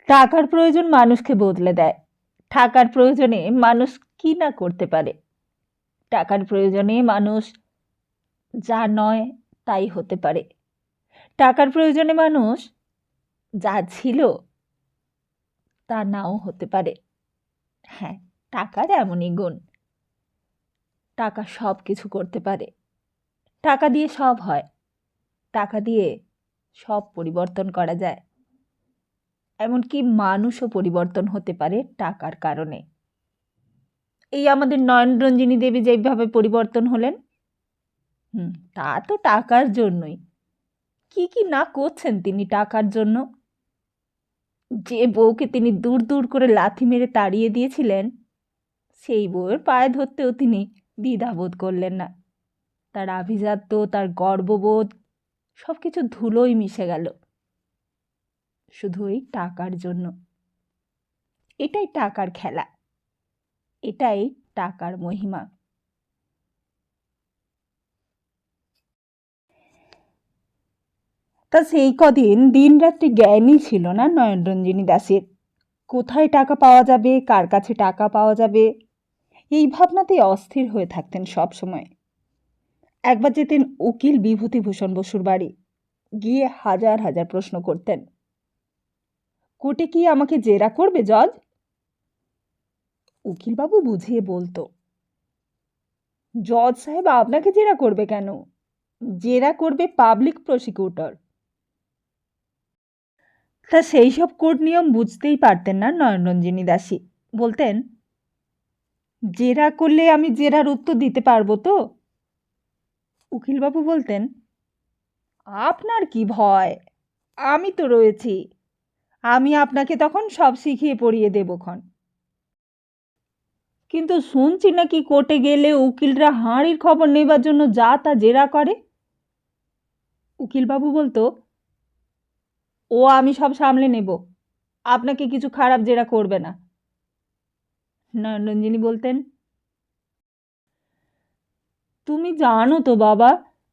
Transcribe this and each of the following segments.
টাকার প্রয়োজন মানুষকে বদলে দেয়। টাকার প্রয়োজনে মানুষ কি না করতে পারে। টাকার প্রয়োজনে মানুষ যা নয় তাই হতে পারে। টাকার প্রয়োজনে মানুষ যা ছিল তা নাও হতে পারে। হ্যাঁ, টাকার এমনই গুণ। টাকা সব কিছু করতে পারে। টাকা দিয়ে সব হয়। টাকা দিয়ে সব পরিবর্তন করা যায়। এমনকি মানুষও পরিবর্তন হতে পারে টাকার কারণে। এই আমাদের নয়নরঞ্জিনী দেবী যেভাবে পরিবর্তন হলেন, তা তো টাকার জন্যই। কি কি না করছেন তিনি টাকার জন্য। যে বউকে তিনি দূর দূর করে লাথি মেরে তাড়িয়ে দিয়েছিলেন, সেই বউয়ের পায়ে ধরতেও তিনি দ্বিধাবোধ করলেন না। তার আভিজাত্য, তার গর্ববোধ সব কিছু ধুলোয় মিশে গেল শুধু এই টাকার জন্য। এটাই টাকার খেলা, এটাই টাকার মহিমা। তা সেই কদিন দিনরাত্রি জ্ঞানই ছিল না নয়নরঞ্জিনী দাসের। কোথায় টাকা পাওয়া যাবে, কার কাছে টাকা পাওয়া যাবে, এই ভাবনাতেই অস্থির হয়ে থাকতেন সব সময়। একবার যেতেন উকিল বিভূতিভূষণ বসুর বাড়ি, গিয়ে হাজার হাজার প্রশ্ন করতেন। কোর্টে কি আমাকে জেরা করবে জজ? উকিলবাবু বুঝিয়ে বলতো, জজ সাহেব আপনাকে জেরা করবে কেন? জেরা করবে পাবলিক প্রসিকিউটর। তা সেই সব কোর্ট নিয়ম বুঝতেই পারতেন না নয়নরঞ্জিনী দাসী। বলতেন, জেরা করলে আমি জেরার উত্তর দিতে পারবো তো? উকিলবাবু বলতেন, আপনার কি ভয়, আমি তো রয়েছি, আমি আপনাকে তখন সব শিখিয়ে পড়িয়ে দেবক্ষণ। কিন্তু শুনছি নাকি কোর্টে গেলে উকিলরা হাঁড়ির খবর নেবার জন্য যা তা জেরা করে। উকিলবাবু বলতো, ও আমি সব সামলে নেব, আপনাকে কিছু খারাপ জেরা করবে না। নয়নরঞ্জিনী বলতেন, তুমি জানো তো বাবা,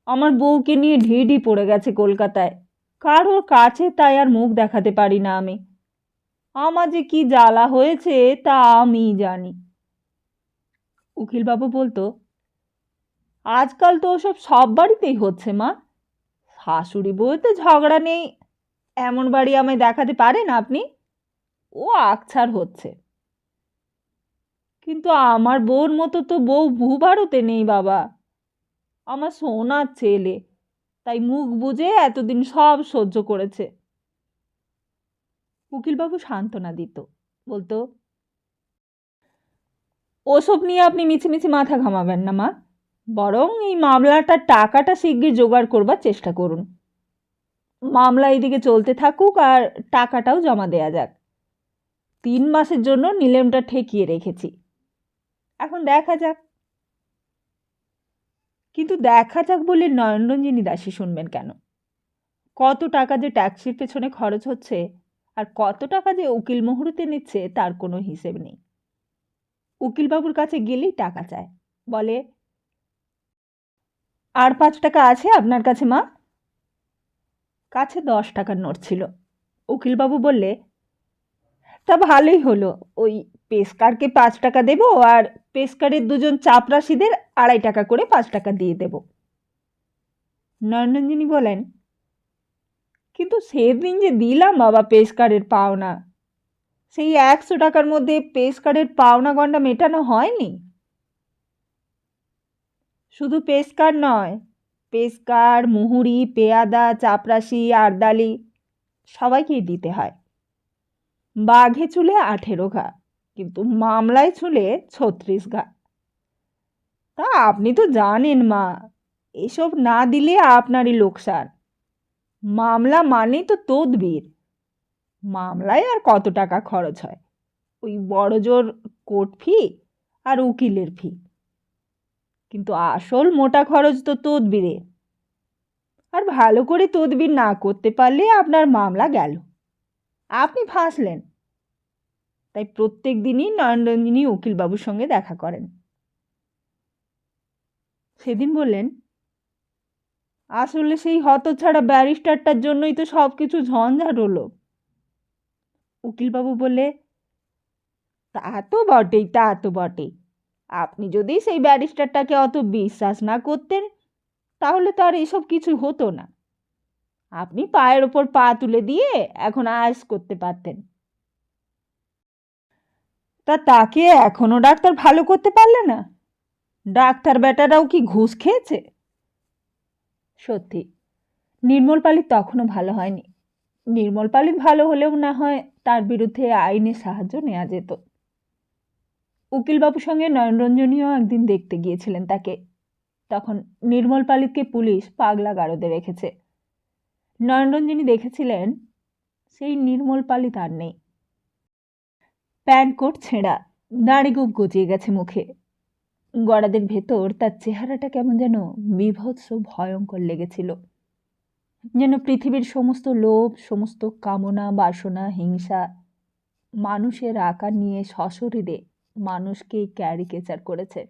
আমার বউকে নিয়ে ঢিঢি পড়ে গেছে কলকাতায়। কারোর কাছে তাই আর মুখ দেখাতে পারি না আমি। আমার যে কি জ্বালা হয়েছে তা আমি জানি। উকিলবাবু বলতো, আজকাল তো ওসব সব বাড়িতেই হচ্ছে মা। শাশুড়ি বউতে ঝগড়া নেই এমন বাড়ি আমায় দেখাতে পারেন আপনি? ও আকছার হচ্ছে। কিন্তু আমার বউর মতো তো বউ ভূভারতে নেই বাবা। আমার সোনার ছেলে, তাই মুখ বুজে এতদিন সব সহ্য করেছে। উকিলবাবু সান্ত্বনা দিত, বলতো, ওসব নিয়ে আপনি মিছিমিছি মাথা ঘামাবেন না মা, বরং এই মামলাটার টাকাটা শিগগির জোগাড় করবার চেষ্টা করুন। মামলা এদিকে চলতে থাকুক আর টাকাটাও জমা দেয়া যাক। 3 মাসের জন্য নিলেমটা ঠেকিয়ে রেখেছি, এখন দেখা যাক। কিন্তু দেখা যাক বলে নয়নরঞ্জিনী দাসী শুনবেন কেন? কত টাকা যে ট্যাক্সির পেছনে খরচ হচ্ছে আর কত টাকা যে উকিল মুহুরিতে নিচ্ছে তার কোনো হিসেব নেই। উকিলবাবুর কাছে গেলেই টাকা চায়, বলে, আর 5 টাকা আছে আপনার কাছে মা? কাছে 10 টাকার নোট ছিল। উকিলবাবু বললে, তা ভালোই হলো, ওই পেশকারকে 5 টাকা দেব আর পেশকারের 2জন চাপরাশিদের 2.5 টাকা করে 5 টাকা দিয়ে দেব। নয়নরঞ্জিনী বলেন, কিন্তু সেদিন যে দিলাম বাবা পেশকারের পাওনা, সেই 100 টাকার মধ্যে পেশকারের পাওনা গন্ডা মেটানো হয়নি। শুধু পেশকার নয়, পেশকার, মুহুরি, পেয়াদা, চাপরাশি, আরদালি সবাইকেই দিতে হয়। বাঘে চুলে 18 ঘা, কিন্তু মামলায় চুলে 36 ঘা। তা আপনি তো জানেন মা, এসব না দিলে আপনারই লোকসান। মামলা মানেই তো তদবির। মামলায় আর কত টাকা খরচ হয়, ওই বড়জোর কোর্ট ফি আর উকিলের ফি, কিন্তু আসল মোটা খরচ তো তদবিরে। আর ভালো করে তদবির না করতে পারলে আপনার মামলা গেল, আপনি ফাঁসলেন। তাই প্রত্যেক দিনই নয়নরঞ্জিনী উকিলবাবুর সঙ্গে দেখা করেন। সেদিন বললেন, আসলে সেই হতছাড়া ব্যারিস্টারটার জন্যই তো সব কিছু ঝঞ্ঝাট হলো। উকিলবাবু বললে, তা তো বটেই, তা তো বটেই। আপনি যদি সেই ব্যারিস্টারটাকে অত বিশ্বাস না করতেন তাহলে তো আর এসব কিছু হতো না। আপনি পায়ের ওপর পা তুলে দিয়ে এখন আয়েশ করতে পারতেন। তা তাকে এখনো ডাক্তার ভালো করতে পারলে না? ডাক্তার বেটারাও কি ঘুষ খেয়েছে? সত্যি নির্মল পালিত তখনও ভালো হয়নি। নির্মল পালিত ভালো হলেও না হয় তার বিরুদ্ধে আইনি সাহায্য নেওয়া যেত। উকিলবাবুর সঙ্গে নয়নরঞ্জনীও একদিন দেখতে গিয়েছিলেন তাকে। তখন নির্মল পালিতকে পুলিশ পাগলা গারদে রেখেছে। নয়নরঞ্জনী দেখেছিলেন সেই নির্মল পালিত আর নেই। প্যান্ট কোট ছেঁড়া, দাড়ি গোঁফ গজিয়ে গেছে মুখে। গড়াদের ভেতর তার চেহারাটা কেমন যেন বীভৎস ভয়ঙ্কর লেগেছিল। যেন পৃথিবীর সমস্ত লোভ, সমস্ত কামনা, বাসনা, হিংসা মানুষের আকার নিয়ে সশরীরে মানুষকেই ক্যারিকেচার করেছে।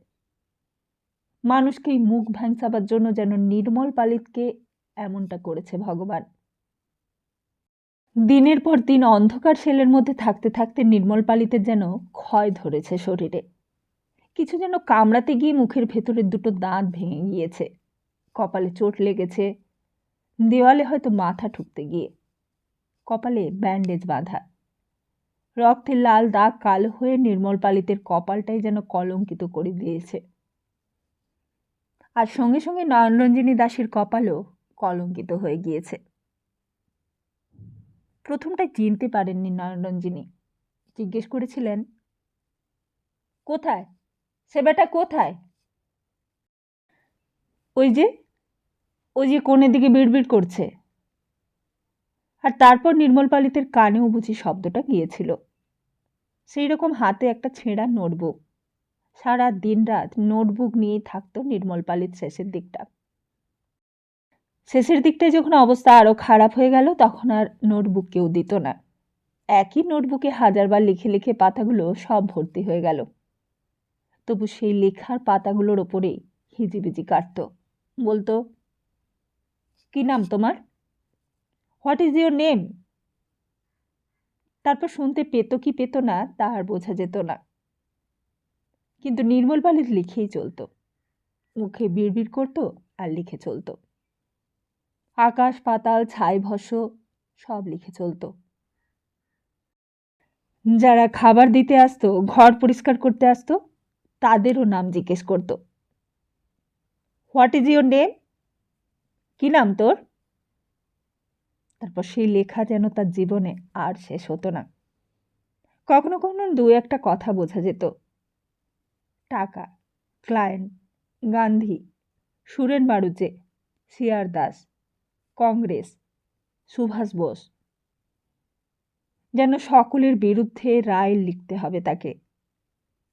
মানুষকেই মুখ ভ্যাংচাবার জন্য যেন নির্মল পালিতকে এমনটা করেছে ভগবান। দিনের পর দিন অন্ধকার সেলের মধ্যে থাকতে থাকতে নির্মল পালিতের যেন ক্ষয় ধরেছে শরীরে। কিছু যেন কামড়াতে গিয়ে মুখের ভেতরের দুটো দাঁত ভেঙে গিয়েছে, কপালে চোট লেগেছে, দেওয়ালে হয়তো মাথা ঠুকতে গিয়ে। কপালে ব্যান্ডেজ বাঁধা, রক্তের লাল দাগ কালো হয়ে নির্মল পালিতের কপালটাই যেন কলঙ্কিত করে দিয়েছে। আর সঙ্গে সঙ্গে নয়নরঞ্জনী দাসের কপালও কলঙ্কিত হয়ে গিয়েছে। প্রথমটাই চিনতে পারেননি নয়নরঞ্জনী। জিজ্ঞেস করেছিলেন, কোথায় সে বেটা, কোথায়? ওই যে কোণের দিকে বিড়বিড় করছে। আর তারপর নির্মল পালিতের কানেও বুঝি শব্দটা গিয়েছিল। সেই রকম হাতে একটা ছেঁড়া নোটবুক। সারা দিন রাত নোটবুক নিয়েই থাকতো নির্মল পালিত শেষের দিকটা। শেষের দিকটায় যখন অবস্থা আরও খারাপ হয়ে গেল তখন আর নোটবুক কেউ দিত না। একই নোটবুকে হাজারবার লিখে লিখে পাতাগুলো সব ভর্তি হয়ে গেল। তবু সেই লেখার পাতাগুলোর ওপরেই হিজিবিজি কাটত। বলতো, কি নাম তোমার? What is your name? তারপর শুনতে পেত কি পেত না তা আর বোঝা যেত না। কিন্তু নির্মল পালিত লিখেই চলত। মুখে বিড়বিড় করত আর লিখে চলত। আকাশ পাতাল ছাই ভস্য সব লিখে চলত। যারা খাবার দিতে আসতো, ঘর পরিষ্কার করতে আসতো, তাদেরও নাম জিজ্ঞেস করত। What is your name? কি নাম তোর? তারপর সেই লেখা যেন তার জীবনে আর শেষ হতো না। কখনো কখনো দু একটা কথা বোঝা যেত। টাকা, ক্লায়েন্ট, গান্ধী, সুরেন বাড়ুচে, সিআর দাস, কংগ্রেস, সুভাষ বোস। যেন সকলের বিরুদ্ধে রায় লিখতে হবে তাকে।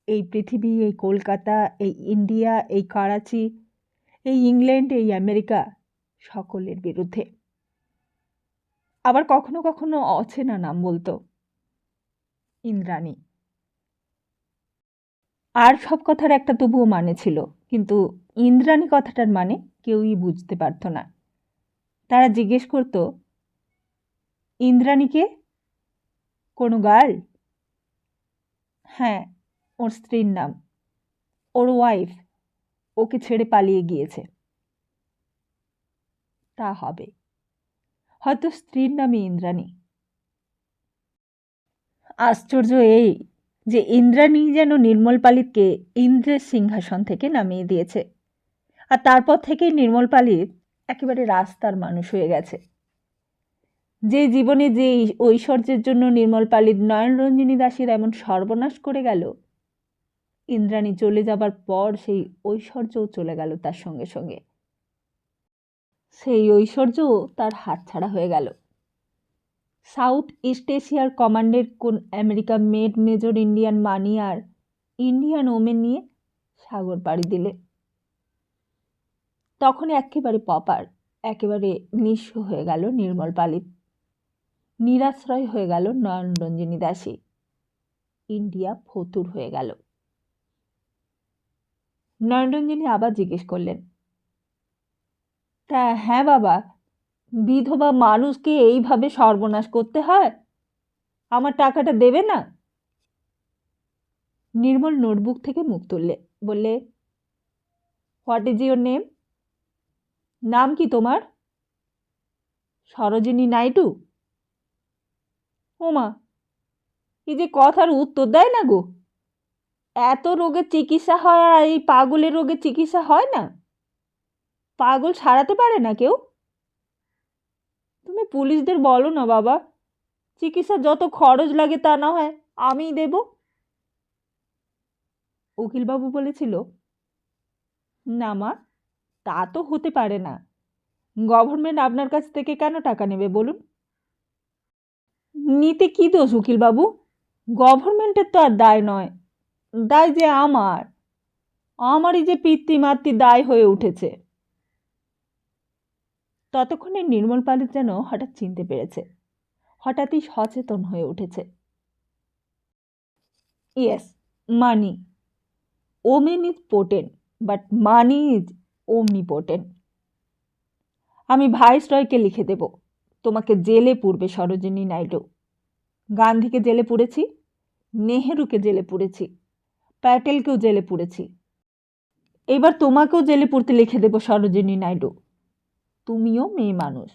এই পৃথিবী, এই কলকাতা, এই ইন্ডিয়া, এই করাচি, এই ইংল্যান্ড, এই আমেরিকা, সকলের বিরুদ্ধে। আবার কখনো কখনো অচেনা নাম বলতো, ইন্দ্রাণী। আর সব কথার একটা তবুও মানে ছিল, কিন্তু ইন্দ্রাণী কথাটার মানে কেউই বুঝতে পারত না। তারা জিজ্ঞেস করত, ইন্দ্রাণীকে? কোনো গার্ল? হ্যাঁ, ওর স্ত্রীর নাম, ওর ওয়াইফ ওকে ছেড়ে পালিয়ে গিয়েছে। তা হবে, হয়তো স্ত্রীর নামই ইন্দ্রাণী। আশ্চর্য এই যে ইন্দ্রাণী যেন নির্মল পালিতকে ইন্দ্রের সিংহাসন থেকে নামিয়ে দিয়েছে। আর তারপর থেকেই নির্মল পালিত একেবারে রাস্তার মানুষ হয়ে গেছে। যে জীবনে যে ঐশ্বর্যের জন্য নির্মল পালিত নয়নরঞ্জনী দাসের এমন সর্বনাশ করে গেল, ইন্দ্রাণী চলে যাবার পর সেই ঐশ্বর্যও চলে গেল তার সঙ্গে সঙ্গে। সেই ঐশ্বর্যও তার হাতছাড়া হয়ে গেল। সাউথ ইস্ট এশিয়ার কমান্ডের কোন আমেরিকা মেড মেজর ইন্ডিয়ান মানি আর ইন্ডিয়ান ওমেন নিয়ে সাগর পাড়ি দিলে। তখন একেবারে পপার, একেবারে নিঃস্ব হয়ে গেল নির্মল পালিত। নিরাশ্রয় হয়ে গেল নয়নরঞ্জনী দাসী। ইন্ডিয়া ফতুর হয়ে গেল। নয়নরঞ্জনী আবার জিজ্ঞেস করলেন, তা হ্যাঁ বাবা, বিধবা মানুষকে এইভাবে সর্বনাশ করতে হয়? আমার টাকাটা দেবে না? নির্মল নোটবুক থেকে মুখ তুললে, বললে, হোয়াট ইজ ইউর নেম? নাম কি তোমার? সরোজিনী নাইডু। ওমা, এই যে কথার উত্তর দেয় না গো। এত রোগের চিকিৎসা হয় আর এই পাগলের রোগের চিকিৎসা হয় না? পাগল সারাতে পারে না কেউ? তুমি পুলিশদের বলো না বাবা, চিকিৎসা যত খরচ লাগে তা না হয় আমিই দেব। উকিলবাবু বলেছিল, না মা, তা তো হতে পারে না। গভর্নমেন্ট আপনার কাছ থেকে কেন টাকা নেবে বলুন? নিতে কি দোষ উকিলবাবু? গভর্নমেন্টের তো আর দায় নয়, দায় যে আমারই যে পিতৃমাতৃ দায় হয়ে উঠেছে। ততক্ষণে নির্মল পালিত যেন হঠাৎ চিনতে পেরেছে, হঠাৎই সচেতন হয়ে উঠেছে। Yes, money. Women is potent, but money is omnipotent. আমি ভাইসরয়কে লিখে দেব, তোমাকে জেলে পুরবে সরোজিনী নাইডু। গান্ধীকে জেলে পুরেছি, নেহেরুকে জেলে পুরেছি, প্যাটেলকেও জেলে পুরেছি। এবার তোমাকেও জেলে পুরতে লিখে দেব সরোজিনী নাইডু। তুমিও মেয়ে মানুষ।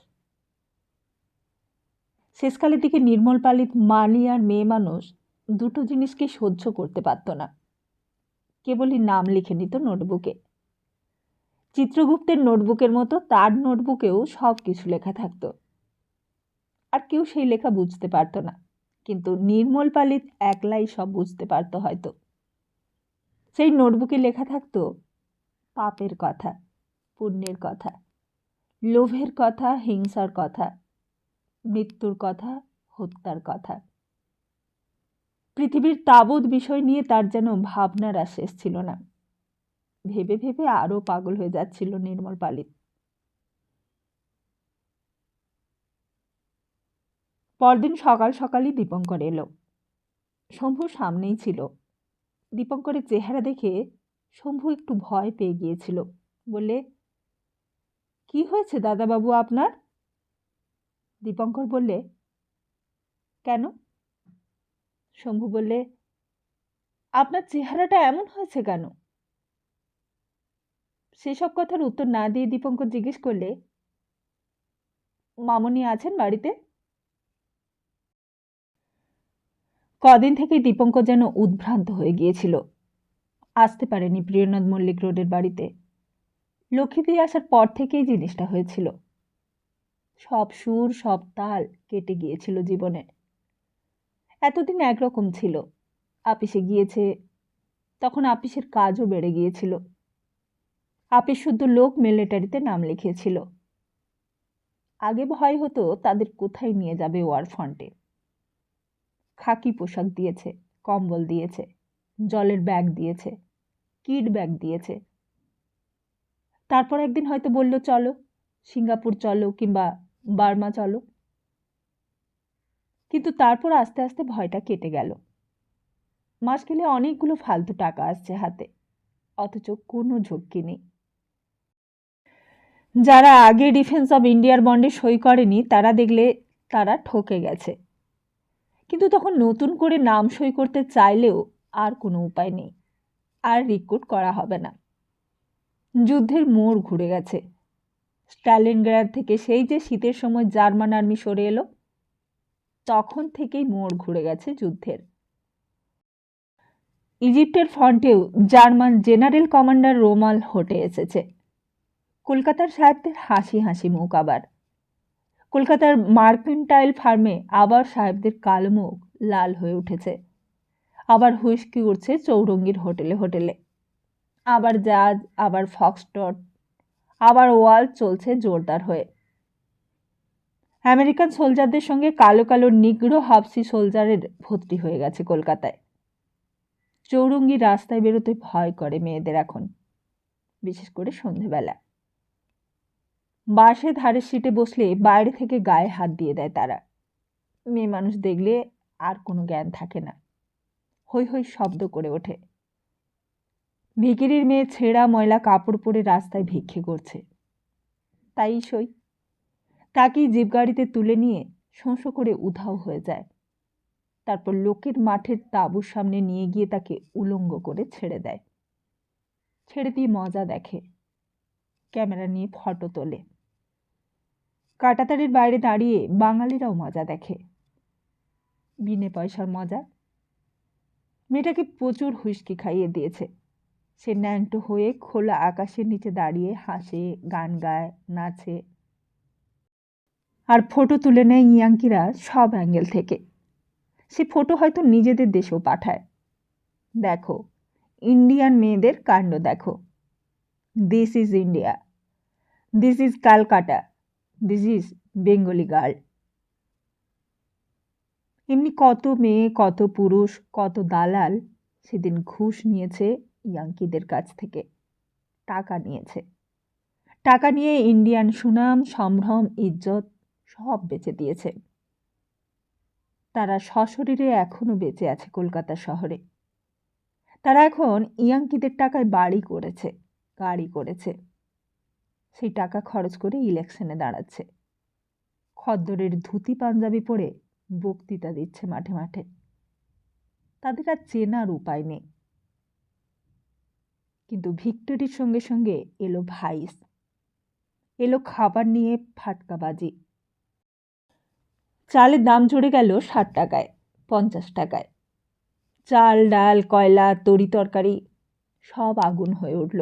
শেষকালের দিকে নির্মল পালিত মানি আর মেয়ে মানুষ দুটো জিনিসকে সহ্য করতে পারত না। কেবলই নাম লিখে নিত নোটবুকে। চিত্রগুপ্তের নোটবুকের মতো তার নোটবুকেও সব কিছু লেখা থাকত, আর কেউ সেই লেখা বুঝতে পারত না। কিন্তু নির্মল পালিত একলাই সব বুঝতে পারত হয়তো। সেই নোটবুকে লেখা থাকত পাপের কথা, পুণ্যের কথা, লোভের কথা, হিংসার কথা, মৃত্যুর কথা, হত্যার কথা। পৃথিবীর তাবৎ বিষয় নিয়ে তার যেন ভাবনার আর শেষ ছিল না। ভেবে ভেবে আরও পাগল হয়ে যাচ্ছিল নির্মল পালিত। পরদিন সকাল সকালই দীপঙ্কর এলো। শম্ভু সামনেই ছিল। দীপঙ্করের চেহারা দেখে শম্ভু একটু ভয় পেয়ে গিয়েছিল। বললে, কি হয়েছে দাদাবাবু আপনার? দীপঙ্কর বললে, কেন? শম্ভু বললে, আপনার চেহারাটা এমন হয়েছে কেন? সেসব কথার উত্তর না দিয়ে দীপঙ্কর জিজ্ঞেস করলে, মামনি আছেন বাড়িতে? কদিন থেকেই দীপঙ্কর যেন উদ্ভ্রান্ত হয়ে গিয়েছিল। আসতে পারেনি প্রিয়নাথ মল্লিক রোডের বাড়িতে। লক্ষ্মী দিয়ে আসার পর থেকেই জিনিসটা হয়েছিল। সব সুর, সব তাল কেটে গিয়েছিল জীবনে। এতদিন একরকম ছিল। আপিসে গিয়েছে, তখন আপিসের কাজও বেড়ে গিয়েছিল। আপিস শুদ্ধ লোক মিলিটারিতে নাম লিখিয়েছিল। আগে ভয় হতো তাদের কোথায় নিয়ে যাবে ওয়ার ফ্রন্টে। খাকি পোশাক দিয়েছে, কম্বল দিয়েছে, জলের ব্যাগ দিয়েছে, কিট ব্যাগ দিয়েছে। তারপর একদিন হয়তো বলল, চলো সিঙ্গাপুর চলো কিংবা বার্মা চলো। কিন্তু তারপর আস্তে আস্তে ভয়টা কেটে গেল। মাস গেলে অনেকগুলো ফালতু টাকা আসছে হাতে, অথচ কোনো ঝক্কি নেই। যারা আগে ডিফেন্স অব ইন্ডিয়ার বন্ডে সই করেনি তারা দেখলে তারা ঠকে গেছে। কিন্তু তখন নতুন করে নাম সই করতে চাইলেও আর কোনো উপায় নেই, আর রিক্রুট করা হবে না। যুদ্ধের মোড় ঘুরে গেছে। স্টালিনগ্রাড থেকে সেই যে শীতের সময় জার্মান আর্মি সরে এলো, তখন থেকেই মোড় ঘুরে গেছে যুদ্ধের। ইজিপ্টের ফ্রন্টেও জার্মান জেনারেল কমান্ডার রোমাল হটে এসেছে। কলকাতার সাহেবদের হাসি হাসি মুখ আবার। কলকাতার মার্কেন্টাইল ফার্মে আবার সাহেবদের কালো মুখ লাল হয়ে উঠেছে। আবার হুইস্কি উঠছে চৌরঙ্গীর হোটেলে হোটেলে। আবার জাজ, আবার ফক্সট্রট, আবার ওয়াল চলছে জোরদার হয়ে। আমেরিকান সোলজারদের সঙ্গে কালো কালো নিগ্রো হাবসি সোলজারের ভর্তি হয়ে গেছে কলকাতায়। চৌরঙ্গী রাস্তায় বেরোতে ভয় করে মেয়েদের এখন, বিশেষ করে সন্ধেবেলা। বাসে ধারের সিটে বসলে বাইরে থেকে গায়ে হাত দিয়ে দেয় তারা। মেয়ে মানুষ দেখলে আর কোনো জ্ঞান থাকে না, হৈ হৈ শব্দ করে ওঠে। ভিখিরির মেয়ে ছেঁড়া ময়লা কাপড় পরে রাস্তায় ভিক্ষে করছে, তাই সই। তাকেই জিপ গাড়িতে তুলে নিয়ে শোঁ শোঁ করে উধাও হয়ে যায়। তারপর লোকের মাঠের তাঁবুর সামনে নিয়ে গিয়ে তাকে উলঙ্গ করে ছেড়ে দেয়। ছেড়ে দিয়ে মজা দেখে, ক্যামেরা নিয়ে ফটো তোলে। কাঁটাতারের বাইরে দাঁড়িয়ে বাঙালিরাও মজা দেখে, বিনে পয়সার মজা। মেয়েটাকে প্রচুর হুইস্কি খাইয়ে দিয়েছে। সে ন্যাংটো হয়ে খোলা আকাশের নিচে দাঁড়িয়ে হাসে, গান গায়, নাচে। আর ফটো তুলে নেয় ইয়াঙ্কিরা সব অ্যাঙ্গেল থেকে। সে ফটো হয়তো নিজেদের দেশেও পাঠায়। দেখো, ইন্ডিয়ান মেয়েদের কাণ্ড দেখো। This is India, this is Calcutta, this is Bengali girl. এমনি কত মেয়ে, কত পুরুষ, কত দালাল সেদিন ঘুষ নিয়েছে ইয়াঙ্কিদের কাছ থেকে, টাকা নিয়েছে। টাকা নিয়ে ইন্ডিয়ান সুনাম, সম্ভ্রম, ইজ্জত সব বেচে দিয়েছে। তারা সশরীরে এখনো বেঁচে আছে কলকাতা শহরে। তারা এখন ইয়াঙ্কিদের টাকায় বাড়ি করেছে, গাড়ি করেছে। সেই টাকা খরচ করে ইলেকশনে দাঁড়াচ্ছে। খদ্দরের ধুতি পাঞ্জাবি পরে বক্তৃতা দিচ্ছে মাঠে মাঠে। তাদের আর চেনার উপায় নেই। কিন্তু ভিক্টরির সঙ্গে সঙ্গে এলো ভাইস, এলো খাবার নিয়ে ফাটকাবাজি। চালের দাম চড়ে গেল 60 টাকায়, 50 টাকায়। চাল, ডাল, কয়লা, তরি তরকারি সব আগুন হয়ে উঠল।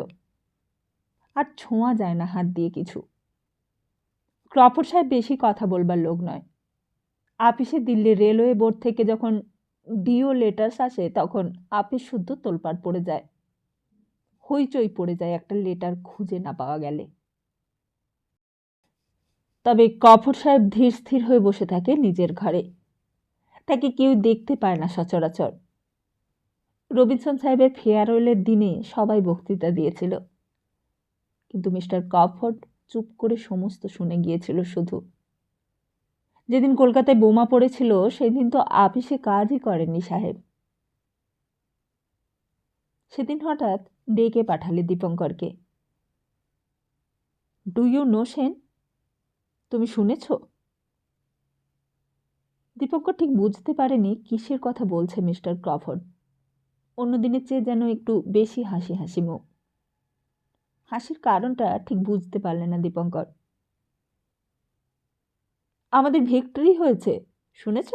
আর ছোঁয়া যায় না হাত দিয়ে কিছু। ক্রফোর্ড সাহেব বেশি কথা বলবার লোক নয়। আপিসে দিল্লির রেলওয়ে বোর্ড থেকে যখন ডিও লেটার্স আসে তখন আপিস শুদ্ধ তোলপাড় পড়ে যায়, হইচই পড়ে যায় একটা লেটার খুঁজে না পাওয়া গেলে। তবে ক্রফোর্ড সাহেব ধীর স্থির হয়ে বসে থাকে নিজের ঘরে। তাকে কেউ দেখতে পায় না সচরাচর। রবিনসন সাহেবের ফেয়ারওয়েলের দিনে সবাই বক্তৃতা দিয়েছিল, কিন্তু মিস্টার ক্রফোর্ড চুপ করে সমস্ত শুনে গিয়েছিল শুধু। যেদিন কলকাতায় বোমা পড়েছিল সেদিন তো আপিসে কাজই করেননি সাহেব। সেদিন হঠাৎ ডেকে পাঠালে দীপঙ্করকে। Do you know Sen? তুমি শুনেছ? দীপঙ্কর ঠিক বুঝতে পারেনি কিসের কথা বলছে মিস্টার ক্রফোর্ড। অন্যদিনের চেয়ে যেন একটু বেশি হাসি হাসি মুখ। হাসির কারণটা ঠিক বুঝতে পারলে না দীপঙ্কর। আমাদের ভিক্টরি হয়েছে, শুনেছ?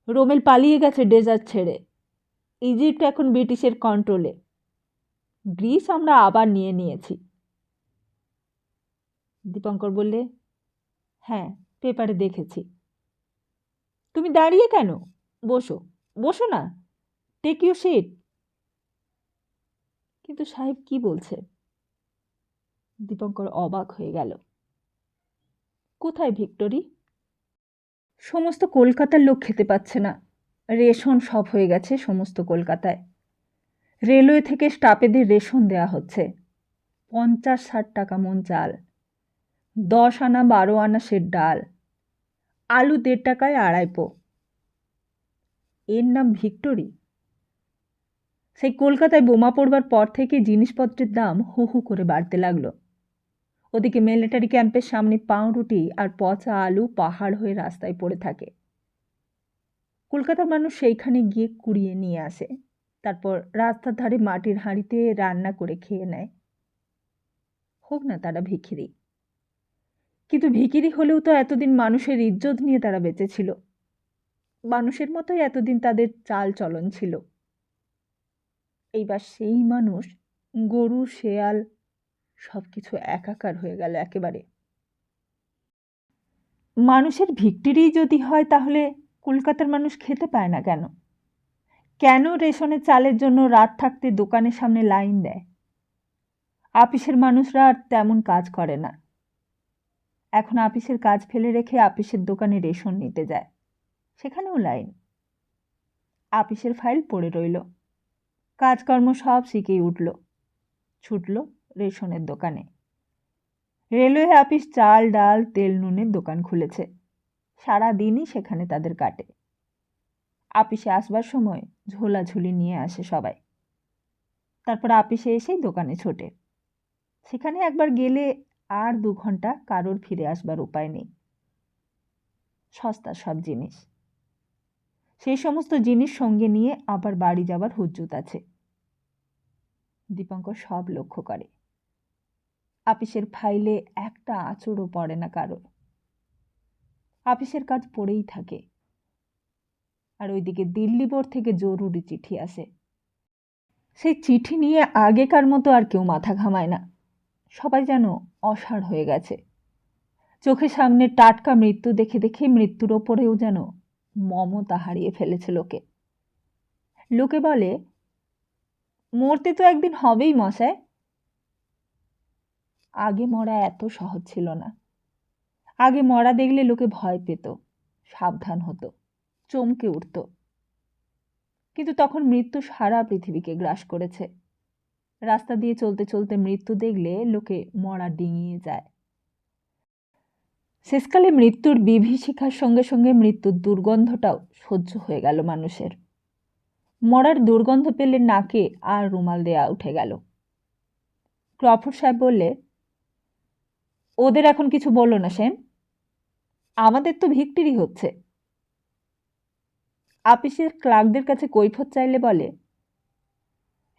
রোমেল পালিয়ে গেছে ডেজার্ট ছেড়ে। ইজিপ্ট এখন ব্রিটিশের কন্ট্রোলে। গ্রিস আমরা আবার নিয়ে নিয়েছি। দীপঙ্কর বললে, হ্যাঁ, পেপারে দেখেছি। তুমি দাঁড়িয়ে কেন? বসো, বসো না, টেক ইউর সিট। কিন্তু সাহেব কি বলছে? দীপঙ্কর অবাক হয়ে গেল। কোথায় ভিক্টরি? সমস্ত কলকাতার লোক খেতে পাচ্ছে না। রেশন সব হয়ে গেছে সমস্ত কলকাতায়। রেলওয়ে থেকে স্টাফেদের রেশন দেয়া হচ্ছে। 50-60 টাকা মন চাল, 10 আনা 12 আনা সের ডাল, আলু 1.5 টাকায় 2.5 পো। এর নাম ভিক্টরি? সেই কলকাতায় বোমা পড়বার পর থেকে জিনিসপত্রের দাম হু হু করে বাড়তে লাগলো। ওদিকে মিলিটারি ক্যাম্পের সামনে পাউরুটি আর পচা আলু পাহাড় হয়ে রাস্তায় পড়ে থাকে। কলকাতার মানুষ সেইখানে গিয়ে কুড়িয়ে নিয়ে আসে, তারপর রাস্তার ধারে মাটির হাঁড়িতে রান্না করে খেয়ে নেয়। হোক না তারা ভিখিরি, কিন্তু ভিখিরি হলেও তো এতদিন মানুষের ইজ্জত নিয়ে তারা বেঁচেছিল। মানুষের মতোই এতদিন তাদের চাল চলন ছিল। এইবার সেই মানুষ গরু, শেয়াল সব কিছু একাকার হয়ে গেল একেবারে। মানুষের ভিক্টরি যদি হয় তাহলে কলকাতার মানুষ খেতে পায় না কেন? কেন রেশনের চালের জন্য রাত থাকতে দোকানের সামনে লাইন দেয়? আপিসের মানুষরা আর তেমন কাজ করে না। এখন আপিসের কাজ ফেলে রেখে আপিসের দোকানে রেশন নিতে যায়, সেখানেও লাইন। আপিসের ফাইল পড়ে রইল। কাজকর্ম সব শিখেই উঠল, ছুটল রেশনের দোকানে। রেলওয়ে আপিস চাল, ডাল, তেল, নুনের দোকান খুলেছে। সারা দিনই সেখানে তাদের কাটে। আপিসে আসবার সময় ঝোলাঝুলি নিয়ে আসে সবাই। তারপর আপিসে এসেই দোকানে ছোটে। সেখানে একবার গেলে আর 2 ঘন্টা কারোর ফিরে আসবার উপায় নেই। সস্তা সব জিনিস। সেই সমস্ত জিনিস সঙ্গে নিয়ে আবার বাড়ি যাবার হুজ্জুত আছে। দীপঙ্কর সব লক্ষ্য করে। আপিসের ফাইলে একটা আঁচড়ও পড়ে না কারোর। আপিসের কাজ পড়েই থাকে। আর ওইদিকে দিল্লি বোর্ড থেকে জরুরি চিঠি আসে। সেই চিঠি নিয়ে আগেকার মতো আর কেউ মাথা ঘামায় না। সবাই যেন অসাড় হয়ে গেছে। চোখের সামনে টাটকা মৃত্যু দেখে দেখে মৃত্যুর ওপরেও যেন মমতা হারিয়ে ফেলেছে লোকে। লোকে বলে, মরতে তো একদিন হবেই মশাই। আগে মরা এত সহজ ছিল না। আগে মরা দেখলে লোকে ভয় পেত, সাবধান হতো, চমকে উঠত। কিন্তু তখন মৃত্যু সারা পৃথিবীকে গ্রাস করেছে। রাস্তা দিয়ে চলতে চলতে মৃত্যু দেখলে লোকে মরা ডিঙিয়ে যায়। শেষকালে মৃত্যুর বিভীষিকার সঙ্গে সঙ্গে মৃত্যুর দুর্গন্ধটাও সহ্য হয়ে গেল মানুষের। মরার দুর্গন্ধ পেলে নাকে আর রুমাল দেয়া উঠে গেল। ক্রফোর্ড সাহেব বললে, ওদের এখন কিছু বললো না সেন, আমাদের তো ভিক্টিরি হচ্ছে। আপিসের ক্লার্কদের কাছে কৈফিয়ত চাইলে বলে,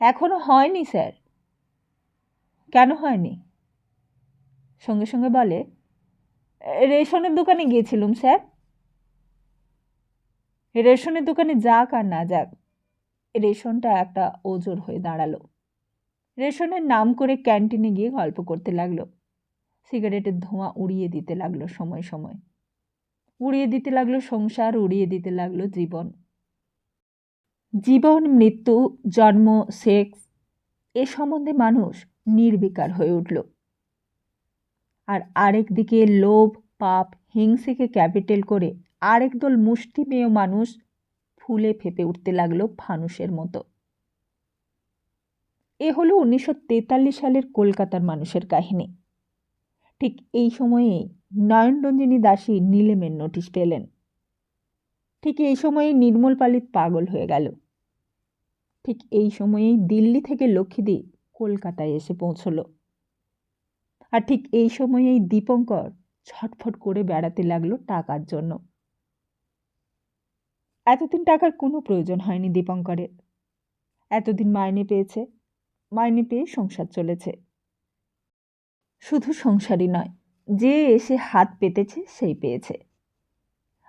এখনো হয়নি স্যার। কেন হয়নি? সঙ্গে সঙ্গে বলে, রেশনের দোকানে গিয়েছিলুম স্যার। রেশনের দোকানে যাক আর না যাক, রেশনটা একটা ওজোর হয়ে দাঁড়ালো। রেশনের নাম করে ক্যান্টিনে গিয়ে গল্প করতে লাগলো। সিগারেটের ধোঁয়া উড়িয়ে দিতে লাগলো সময় সময়। উড়িয়ে দিতে লাগলো সংসার, উড়িয়ে দিতে লাগলো জীবন। জীবন, মৃত্যু, জন্ম, সেক্স এ সম্বন্ধে মানুষ নির্বিকার হয়ে উঠল। আর আরেক দিকে লোভ, পাপ, হিংসেকে ক্যাপিটাল করে আরেক দল মুষ্টিমেয় মানুষ ফুলে ফেপে উঠতে লাগলো ফানুসের মতো। এ হলো 1943 সালের কলকাতার মানুষের কাহিনী। ঠিক এই সময়েই নয়নরঞ্জিনী দাসী নিলেমের নোটিশ পেলেন। ঠিক এই সময়েই নির্মল পালিত পাগল হয়ে গেল। ঠিক এই সময়েই দিল্লি থেকে লক্ষ্মীদি কলকাতায় এসে পৌঁছল। আর ঠিক এই সময়েই দীপঙ্কর ছটফট করে বেড়াতে লাগলো টাকার জন্য। এতদিন টাকার কোনো প্রয়োজন হয়নি দীপঙ্করের। এতদিন মাইনে পেয়েছে, মাইনে পেয়ে সংসার চলেছে। শুধু সংসারই নয়, যে এসে হাত পেতেছে সেই পেয়েছে।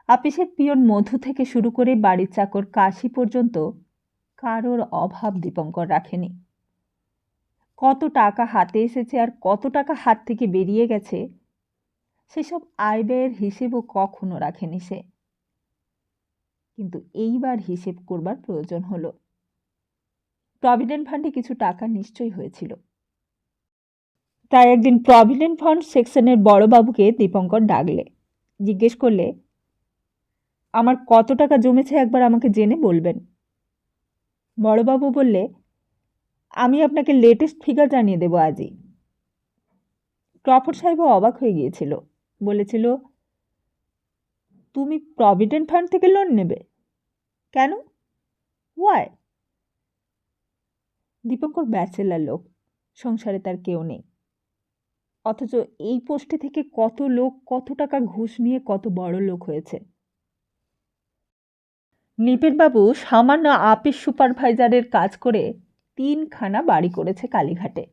আপিসের পিয়ন মধু থেকে শুরু করে বাড়ির চাকর কাশি পর্যন্ত কারোর অভাব দীপঙ্কর রাখেনি। কত টাকা হাতে এসেছে আর কত টাকা হাত থেকে বেরিয়ে গেছে সেসব আয় ব্যয়ের হিসেবও কখনো রাখেনি সে। কিন্তু এইবার হিসেব করবার প্রয়োজন হলো। প্রভিডেন্ট ফান্ডে কিছু টাকা নিশ্চয়ই হয়েছিল। তাই একদিন প্রভিডেন্ট ফান্ড সেকশনের বড়বাবুকে দীপঙ্কর ডাকলে, জিজ্ঞেস করলে, আমার কত টাকা জমেছে একবার আমাকে জেনে বলবেন। বড়বাবু বললে, আমি আপনাকে লেটেস্ট ফিগার জানিয়ে দেব আজই। ক্রফোর্ড সাহেবও অবাক হয়ে গিয়েছিল। বলেছিল, তুমি প্রভিডেন্ট ফান্ড থেকে লোন নেবে? কেন? ওয়াই? দীপঙ্কর ব্যাচেলার লোক, সংসারে তার কেউ নেই। অথচ এই পোস্টে থেকে কত লোক কত টাকা ঘুষ নিয়ে কত বড় লোক হয়েছে। নিপেনবাবু সামান্য আপিস সুপারভাইজারের কাজ করে 3খানা বাড়ি করেছে কালীঘাটে।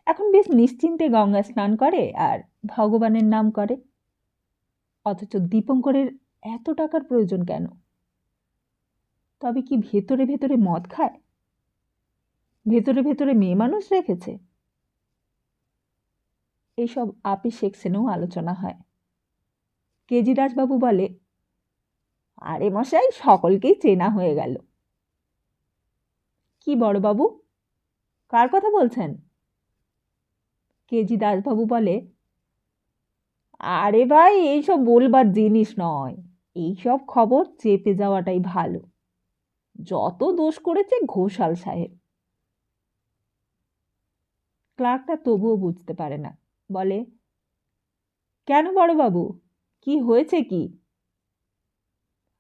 এখন বেশ নিশ্চিন্তে গঙ্গা স্নান করে আর ভগবানের নাম করে। অথচ দীপঙ্করের এত টাকার প্রয়োজন কেন? তবে কি ভেতরে ভেতরে মদ খায়? ভেতরে ভেতরে মেয়ে মানুষ রেখেছে? এইসব আপিস সেকশনেও আলোচনা হয়। কেজি দাসবাবু বলে, আরে মশাই, সকলকেই চেনা হয়ে গেল। কি বড়বাবু, কার কথা বলছেন? কেজি দাসবাবু বলে, আরে ভাই, এইসব বলবার জিনিস নয়। এইসব খবর চেপে যাওয়াটাই ভালো। যত দোষ করেছে ঘোষাল সাহেব। ক্লার্কটা তবুও বুঝতে পারে না, বলে, কেন বড়বাবু, কি হয়েছে কি?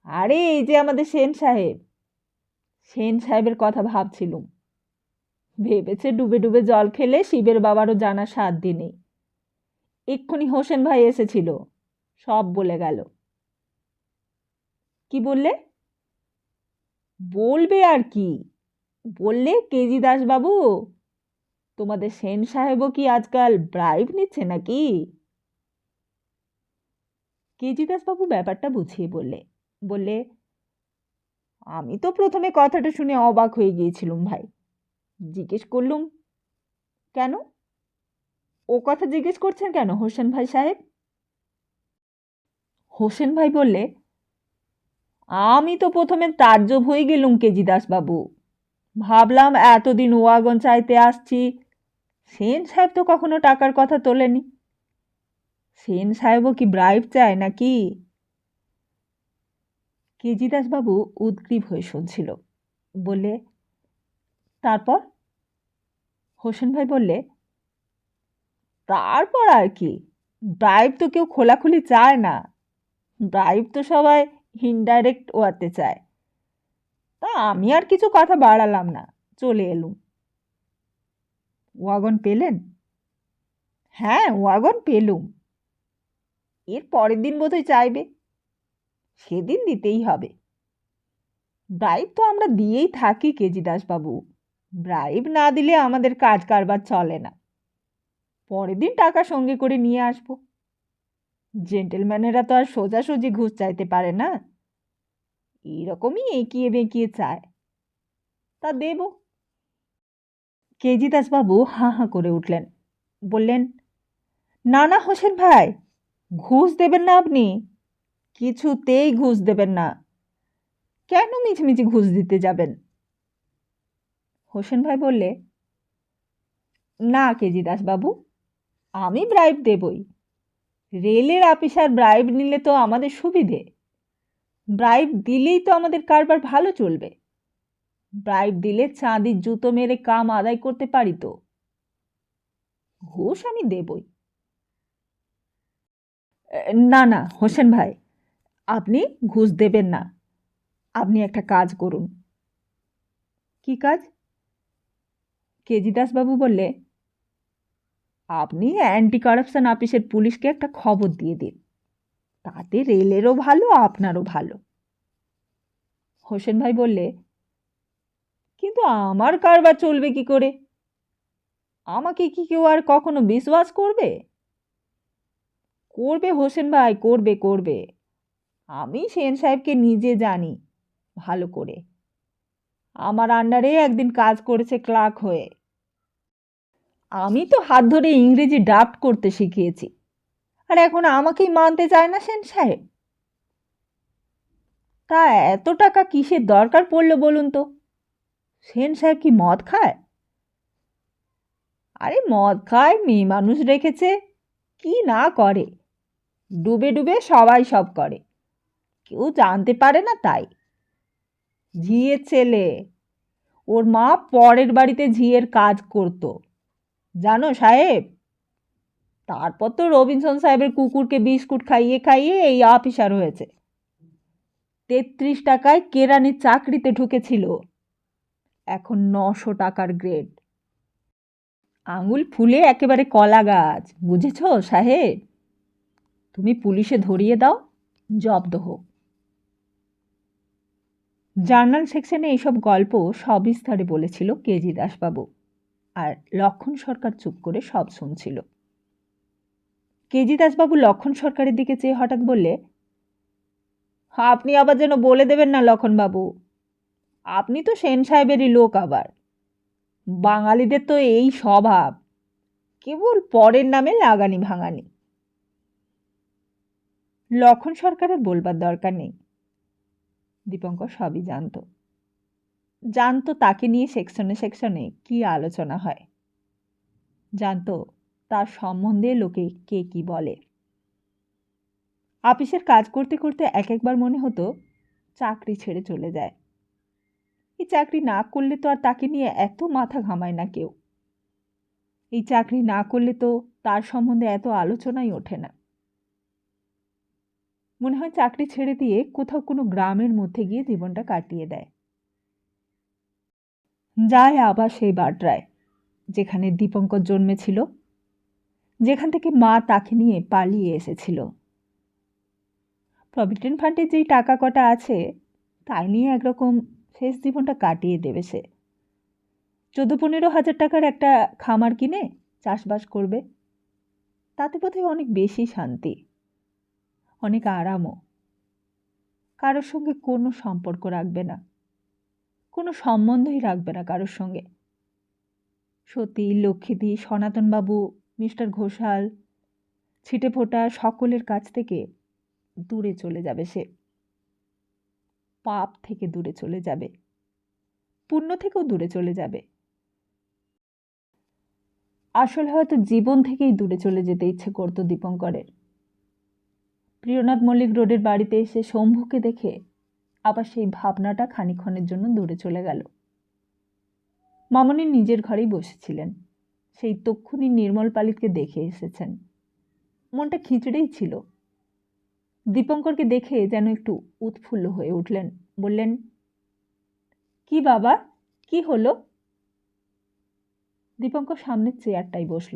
আরে এই যে আমাদের সেন সাহেব। সেন সাহেবের কথা ভাবছিলুম। ভেবেছে ডুবে ডুবে জল খেলে শিবের বাবারও জানা 7 দিনেই। এক্ষুনি হোসেন ভাই এসেছিল, সব বলে গেল। কি বললে? বলবে আর কি, বললে কেজি দাসবাবু, তোমাদের সেন সাহেবও কি আজকাল ব্রাইব নিচ্ছে নাকি? কেজি দাসবাবু ব্যাপারটা বুঝিয়ে বললে, আমি তো প্রথমে কথাটা শুনে অবাক হয়ে গিয়েছিলুম ভাই। জিজ্ঞেস করলুম, কেন? ও কথা জিজ্ঞেস করছেন কেন হোসেন ভাই সাহেব? হোসেন ভাই বললে, আমি তো প্রথমে তাজ্জব হয়ে গেলুম কেজি দাসবাবু। ভাবলাম এতদিন ওয়াগন চাইতে আসছি, সেন সাহেব তো কখনো টাকার কথা তোলেনি। সেন সাহেবও কি ব্রাইব চায় নাকি? কেজি দাসবাবু উদ্গ্রীব হয়ে শুনছিল। বললে, তারপর? হোসেন ভাই বললে, তারপর আর কি, ব্রাইব তো কেউ খোলাখুলি চায় না। ব্রাইব তো সবাই ইনডাইরেক্ট ওয়াতে চায়। তা আমি আর কিছু কথা বাড়ালাম না, চলে এলুম। ওয়াগন পেলেন? হ্যাঁ, ওয়াগন পেলুম। এর পরের দিন বোধহয় চাইবে, সেদিন দিতেই হবে। ব্রাইব তো আমরা দিয়েই থাকি কেজি দাসবাবু। ব্রাইব না দিলে আমাদের কাজ কারবার চলে না। পরের দিন টাকা সঙ্গে করে নিয়ে আসবো। জেন্টেলম্যানেরা তো আর সোজাসুজি ঘুষ চাইতে পারে না, এইরকমই এঁকিয়ে বেঁকিয়ে চায়, তা দেব। কেজি দাসবাবু হাঁ হাঁ করে উঠলেন। বললেন, না না হোসেন ভাই, ঘুষ দেবেন না আপনি, কিছুতেই ঘুষ দেবেন না। কেন মিছিমিছি ঘুষ দিতে যাবেন? হোসেন ভাই বললে, না কেজি দাসবাবু, আমি ব্রাইব দেবই। রেলের অফিসার ব্রাইব নিলে তো আমাদের সুবিধে। ব্রাইব দিলেই তো আমাদের কারবার ভালো চলবে। ব্রাইব দিলে চাঁদির জুতো মেরে কাম আদায় করতে পারি তো। ঘুষ আমি দেবই। না না হোসেন ভাই, আপনি ঘুষ দেবেন না। আপনি একটা কাজ করুন। কি কাজ? কেজি দাসবাবু বললে, আপনি অ্যান্টি কারাপশন অফিসের পুলিশকে একটা খবর দিয়ে দিন, তাতে রেলেরও ভালো আপনারও ভালো। হোসেন ভাই বললে, কিন্তু আমার কারবার চলবে কি করে? আমাকে কি কেউ আর কখনো বিশ্বাস করবে? করবে হোসেন ভাই, করবে করবে। আমি সেন সাহেবকে নিজে জানি ভালো করে। আমার আন্ডারে একদিন কাজ করেছে ক্লার্ক হয়ে। আমি তো হাত ধরে ইংরেজি ড্রাফট করতে শিখিয়েছি, আর এখন আমাকেই মানতে চায় না সেন সাহেব। তা এত টাকা কিসের দরকার পড়লো বলুন তো? সেন সাহেব কি মদ খায়? আরে মদ খায়, মেয়ে মানুষ রেখেছে, কি না করে। ডুবে ডুবে সবাই সব করে, কেউ জানতে পারে না তাই। ঝিয়ের ছেলে, ওর মা পরের বাড়িতে ঝিয়ের কাজ করতো, জানো সাহেব। তারপর তো রবিনসন সাহেবের কুকুরকে বিস্কুট খাইয়ে খাইয়ে এই অফিসার হয়েছে। 33 টাকায় কেরানির চাকরিতে ঢুকেছিল, এখন 900 টাকার গ্রেড। আঙুল ফুলে একেবারে কলা গাছ, বুঝেছ সাহেব? তুমি পুলিশে ধরিয়ে দাও, জব্দ হোক। জার্নাল সেকশনে এইসব গল্প সবিস্তারে বলেছিল কেজি দাসবাবু, আর লক্ষণ সরকার চুপ করে সব শুনছিল। কেজি দাসবাবু লক্ষণ সরকারের দিকে চেয়ে হঠাৎ বললে, আপনি আবার যেন বলে দেবেন না লক্ষণবাবু, আপনি তো সেন সাহেবেরই লোক আবার। বাঙালিদের তো এই স্বভাব, কেবল পরের নামে লাগানি ভাঙানি। লক্ষণ সরকারের বলবার দরকার নেই, দীপঙ্কর সবই জানতো। জানতো তাকে নিয়ে সেকশনে সেকশনে কি আলোচনা হয়, জানতো তার সম্বন্ধে লোকে কে কি বলে। অফিসের কাজ করতে করতে এক একবার মনে হতো চাকরি ছেড়ে চলে যায়। এই চাকরি না করলে তো আর তাকে নিয়ে এত মাথা ঘামায় না কেউ। এই চাকরি না করলে তো তার সম্বন্ধে এত আলোচনাই ওঠে না। মনে হয় চাকরি ছেড়ে দিয়ে কোথাও কোনো গ্রামের মধ্যে গিয়ে জীবনটা কাটিয়ে দেয়। যায় আবার সেই বাড্রায়, যেখানে দীপঙ্কর জন্মেছিল, যেখান থেকে মা তাকে নিয়ে পালিয়ে এসেছিল। প্রভিডেন্ট ফান্ডে যেই টাকা কটা আছে তাই নিয়ে একরকম শেষ জীবনটা কাটিয়ে দেবে সে। 14-15 হাজার টাকার একটা খামার কিনে চাষবাস করবে, তাতে বোধহয় অনেক বেশি শান্তি, অনেক আরামও। কারোর সঙ্গে কোনো সম্পর্ক রাখবে না, কোনো সম্বন্ধই রাখবে না কারোর সঙ্গে। সতী, লক্ষ্মীদি, সনাতনবাবু, মিস্টার ঘোষাল, ছিটেফোঁটা সকলের কাছ থেকে দূরে চলে যাবে সে। পাপ থেকে দূরে চলে যাবে, পুণ্য থেকেও দূরে চলে যাবে। আসলে হয়তো জীবন থেকেই দূরে চলে যেতে ইচ্ছে করত দীপঙ্করের। প্রিয়নাথ মল্লিক রোডের বাড়িতে এসে শম্ভুকে দেখে আবার সেই ভাবনাটা খানিকক্ষণের জন্য দূরে চলে গেল। মামনি নিজের ঘরেই বসেছিলেন, সেই তক্ষুনি নির্মল পালিতকে দেখে এসেছেন। মনটা খিচড়েই ছিল। দীপঙ্করকে দেখে যেন একটু উৎফুল্ল হয়ে উঠলেন। বললেন, কি বাবা, কি হলো? দীপঙ্কর সামনের চেয়ারটাই বসল।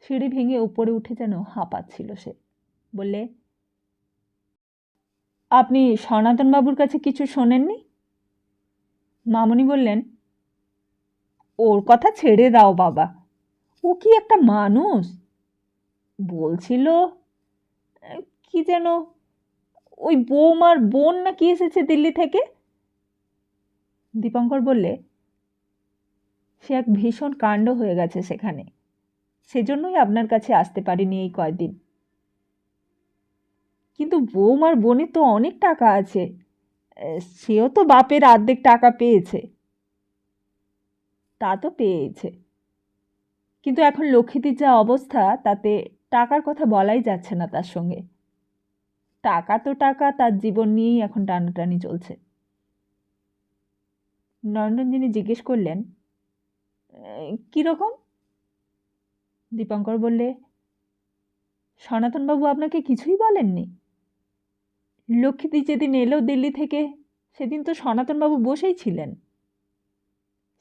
সিঁড়ি ভেঙে উপরে উঠে যেন হাঁপাচ্ছিল সে। বললে, আপনি সনাতনবাবুর কাছে কিছু শোনেননি? মামনি বললেন, ওর কথা ছেড়ে দাও বাবা, ও কি একটা মানুষ। বলছিল কি যেন ওই বৌমার বোন না কি এসেছে দিল্লি থেকে। দীপঙ্কর বললে, সে এক ভীষণ কাণ্ড হয়ে গেছে সেখানে, সেজন্যই আপনার কাছে আসতে পারিনি এই কয়দিন। কিন্তু বৌমার বোনের তো অনেক টাকা আছে, সেও তো বাপের অর্ধেক টাকা পেয়েছে। তা তো পেয়েছে, কিন্তু এখন লক্ষ্মীদির যা অবস্থা তাতে টাকার কথা বলাই যাচ্ছে না তার সঙ্গে। টাকা তো টাকা, তার জীবন নিয়েই এখন টানাটানি চলছে। নয়নরঞ্জিনী জিজ্ঞেস করলেন, কীরকম? দীপঙ্কর বললে, সনাতনবাবু আপনাকে কিছুই বলেননি? লক্ষ্মীদি যেদিন এলো দিল্লি থেকে সেদিন তো সনাতনবাবু বসেই ছিলেন।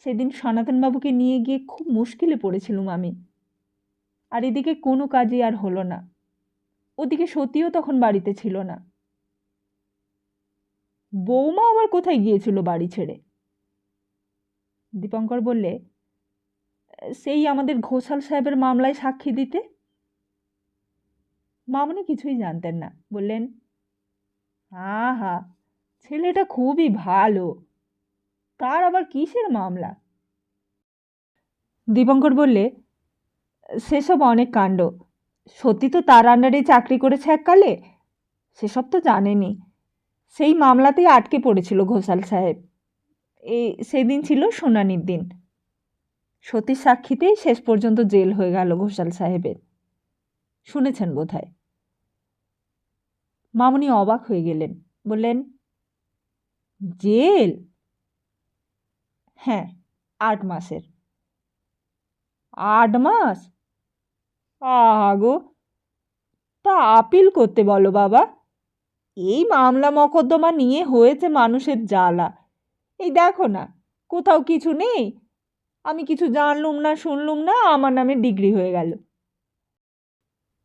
সেদিন সনাতনবাবুকে নিয়ে গিয়ে খুব মুশকিলে পড়েছিলুম আমি। আর এদিকে কোনো কাজই আর হলো না। ওদিকে সতীও তখন বাড়িতে ছিল না। বৌমা আবার কোথায় গিয়েছিল বাড়ি ছেড়ে? দীপঙ্কর বললে, সেই আমাদের ঘোষাল সাহেবের মামলায় সাক্ষী দিতে। মামনি কিছুই জানতেন না। বললেন, হা, ছেলেটা খুবই ভালো, তার আবার কিসের মামলা? দীপঙ্কর বললে, সেসব অনেক কাণ্ড। সত্যি তো তার আন্ডারে চাকরি করেছে এককালে, সেসব তো জানেনি। সেই মামলাতেই আটকে পড়েছিল ঘোষাল সাহেব। সেদিন ছিল শুনানির দিন। সতীর সাক্ষীতেই শেষ পর্যন্ত জেল হয়ে গেল ঘোষাল সাহেবের। শুনেছেন বোধহয়। মামনি অবাক হয়ে গেলেন। বললেন, জেল? হ্যাঁ, 8 মাসের। 8 মাস? গো, তা আপিল করতে বলো বাবা। এই মামলা মকদ্দমা নিয়ে হয়েছে মানুষের জ্বালা। এই দেখো না, কোথাও কিছু নেই, আমি কিছু জানলুম না শুনলুম না, আমার নামে ডিগ্রি হয়ে গেল।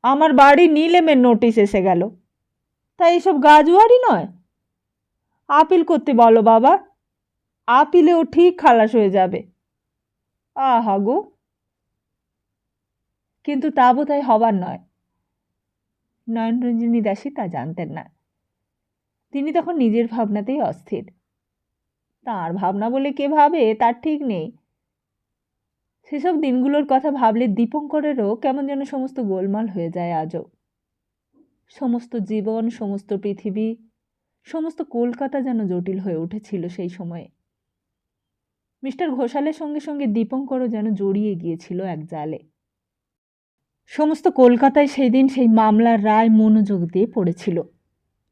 আমার বাড়ি নিলেমের নোটিশ এসে গেল। তাই এসব গাজুয়ারি নয়। আপিল করতে বলো বাবা, আপিলেও ঠিক খালাস হয়ে যাবে। গো, কিন্তু তা বোধহয় হবার নয়। নয়নরঞ্জিনী দাসী তা জানতেন না। তিনি তখন নিজের ভাবনাতেই অস্থির। তার ভাবনা বলে কে ভাবে তার ঠিক নেই। সেসব দিনগুলোর কথা ভাবলে দীপঙ্করেরও কেমন যেন সমস্ত গোলমাল হয়ে যায় আজও। সমস্ত জীবন, সমস্ত পৃথিবী, সমস্ত কলকাতা যেন জটিল হয়ে উঠেছিল সেই সময়ে। মিস্টার ঘোষালের সঙ্গে সঙ্গে দীপঙ্করও যেন জড়িয়ে গিয়েছিল এক জালে। সমস্ত কলকাতায় সেই দিন সেই মামলার রায় মনোযোগ দিয়ে পড়েছিল।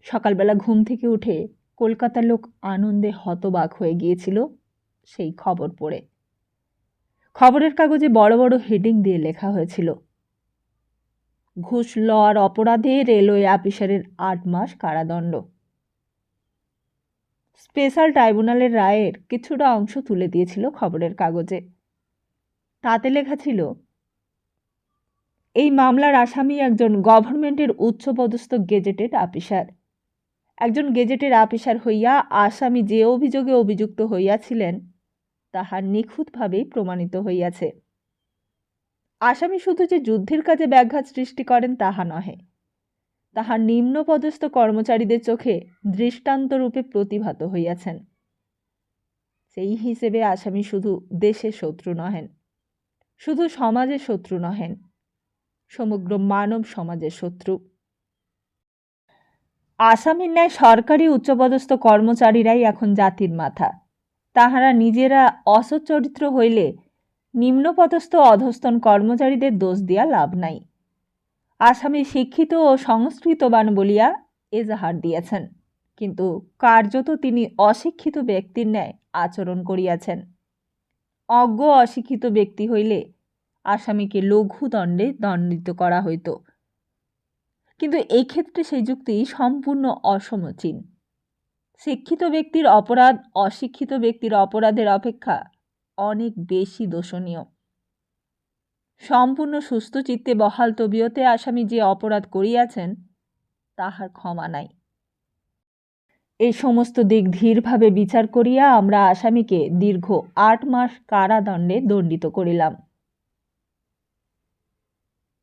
সকালবেলা ঘুম থেকে উঠে কলকাতার লোক আনন্দে হতবাক হয়ে গিয়েছিল সেই খবর পড়ে। খবরের কাগজে বড় বড় হেডিং দিয়ে লেখা হয়েছিল, ঘুষ লওয়ার অপরাধে রেলওয়ে অফিসারের 8 মাস কারাদণ্ড। স্পেশাল ট্রাইব্যুনালের রায়ের কিছুটা অংশ তুলে দিয়েছিল খবরের কাগজে। তাতে লেখা ছিল, এই মামলার আসামি একজন গভর্নমেন্টের উচ্চপদস্থ গেজেটেড অফিসার, একজন গেজেটের আপিসার হইয়া আসামি যে অভিযোগে অভিযুক্ত হইয়াছিলেন তাহা নিখুঁতভাবেই প্রমাণিত হইয়াছে। আসামি শুধু যে যুদ্ধের কাজে ব্যাঘাত সৃষ্টি করেন তাহা নহে, তাহা নিম্নপদস্থ কর্মচারীদের চোখে দৃষ্টান্তরূপে প্রতিভাত হইয়াছেন। সেই হিসেবে আসামি শুধু দেশের শত্রু নহেন, শুধু সমাজের শত্রু নহেন, সমগ্র মানব সমাজের শত্রু। আসামির ন্যায় সরকারি উচ্চপদস্থ কর্মচারীরাই এখন জাতির মাথা। তাহারা নিজেরা অসচ্চরিত্র হইলে নিম্নপদস্থ অধস্তন কর্মচারীদের দোষ দিয়া লাভ নাই। আসামি শিক্ষিত ও সংস্কৃতবান বলিয়া এজাহার দিয়েছেন, কিন্তু কার্যত তিনি অশিক্ষিত ব্যক্তির ন্যায় আচরণ করিয়াছেন। অজ্ঞ অশিক্ষিত ব্যক্তি হইলে আসামিকে লঘু দণ্ডে দণ্ডিত করা হইত, কিন্তু এই ক্ষেত্রে সেই যুক্তি সম্পূর্ণ অসমীচীন। শিক্ষিত ব্যক্তির অপরাধ অশিক্ষিত ব্যক্তির অপরাধের অপেক্ষা অনেক বেশি দোষণীয়। সম্পূর্ণ সুস্থ চিত্তে বহাল তবিয়তে আসামি যে অপরাধ করিয়াছেন তাহার ক্ষমা নাই। এই সমস্ত দিক ধীরভাবে বিচার করিয়া আমরা আসামিকে দীর্ঘ 8 মাস কারাদণ্ডে দণ্ডিত করিলাম।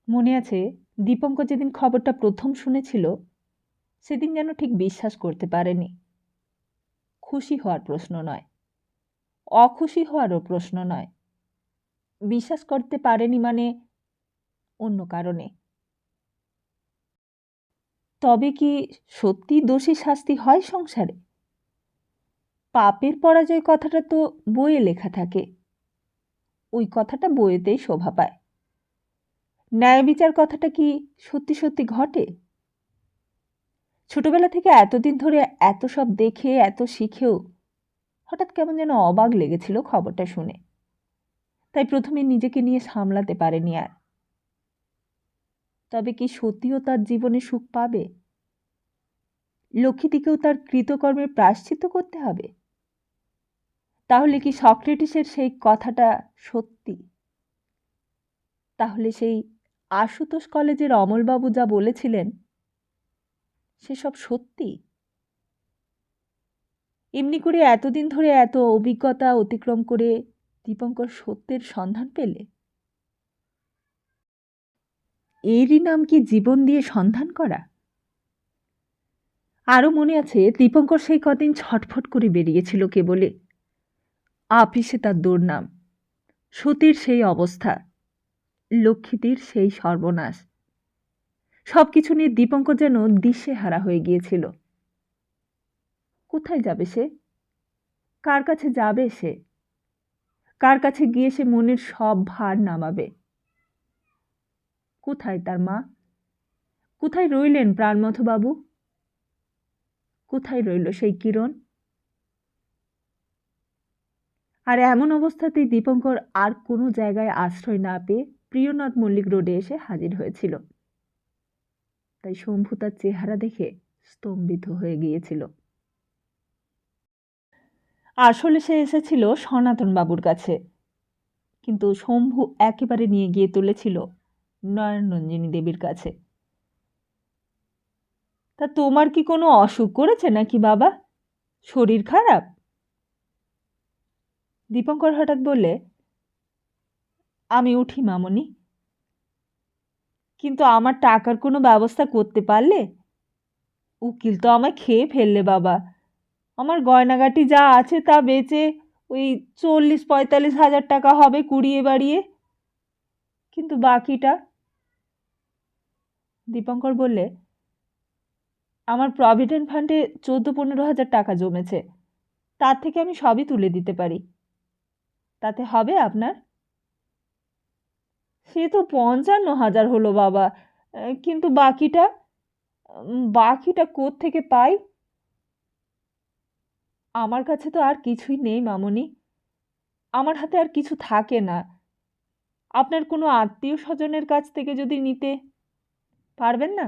মনে আছে, দীপঙ্কর যেদিন খবরটা প্রথম শুনেছিল সেদিন যেন ঠিক বিশ্বাস করতে পারেনি। খুশি হওয়ার প্রশ্ন নয়, অখুশি হওয়ারও প্রশ্ন নয়। বিশ্বাস করতে পারেনি মানে অন্য কারণে। তবে কি সত্যি দোষী শাস্তি হয় সংসারে? পাপের পরাজয় কথাটা তো বইয়ে লেখা থাকে, ওই কথাটা বইয়েতেই শোভা পায়। ন্যায় বিচার কথাটা কি সত্যি সত্যি ঘটে? ছোটবেলা থেকে এতদিন ধরে এত সব দেখে এত শিখেও হঠাৎ কেমন যেন অবাক লেগেছিল খবরটা শুনে। তাই প্রথমে নিজেকে নিয়ে সামলাতে পারেনি আর। তবে কি সত্যিও তার জীবনে সুখ পাবে? লক্ষ্মীটিকেও তার কৃতকর্মের প্রায়শ্চিত্ত করতে হবে? তাহলে কি সক্রেটিসের সেই কথাটা সত্যি? তাহলে সেই আশুতোষ কলেজের অমলবাবু যা বলেছিলেন সেসব সত্যি? এমনি করে এতদিন ধরে এত অভিজ্ঞতা অতিক্রম করে দীপঙ্কর সত্যের সন্ধান পেলে? এরই নাম কি জীবন দিয়ে সন্ধান করা? আরও মনে আছে, দীপঙ্কর সেই কদিন ছটফট করে বেরিয়েছিল কেবলে। আপিসে তার দুর্নাম, সতীর সেই অবস্থা, লক্ষ্মীটির সেই সর্বনাশ, সব কিছু নিয়ে দীপঙ্কর যেন দিশেহারা হয়ে গিয়েছিল। কোথায় যাবে সে? কার কাছে যাবে সে? কার কাছে গিয়ে সে মনের সব ভার নামাবে? কোথায় তার মা? কোথায় রইলেন প্রাণমথবাবু? কোথায় রইল সেই কিরণ? আর এমন অবস্থাতেই দীপঙ্কর আর কোনো জায়গায় আশ্রয় না পেয়ে প্রিয়নাথ মল্লিক রোডে এসে হাজির হয়েছিল। তাই শম্ভু তার চেহারা দেখে স্তম্ভিত হয়ে গিয়েছিল। আসলে সে এসেছিল সনাতন বাবুর কাছে, কিন্তু শম্ভু একেবারে নিয়ে গিয়ে তুলেছিল নয়নরঞ্জিনী দেবীর কাছে। তা তোমার কি কোনো অসুখ করেছে নাকি বাবা? শরীর খারাপ? দীপঙ্কর হঠাৎ বললে, আমি উঠি মামনি, কিন্তু আমার টাকার কোনো ব্যবস্থা করতে পারলে? উকিল তো আমায় খেয়ে ফেললে বাবা। আমার গয়নাগাটি যা আছে তা বেচে ওই 40-45 হাজার টাকা হবে কুড়িয়ে বাড়িয়ে, কিন্তু বাকিটা? দীপঙ্কর বললে, আমার প্রভিডেন্ট ফান্ডে 14-15 হাজার টাকা জমেছে, তার থেকে আমি সবই তুলে দিতে পারি। তাতে হবে আপনার? সে তো 55 হাজার হলো বাবা, কিন্তু বাকিটা কোত্থেকে পাই? আমার কাছে তো আর কিছুই নেই মামনি, আমার হাতে আর কিছু থাকে না। আপনার কোনো আত্মীয় স্বজনের কাছ থেকে যদি নিতে পারবেন না?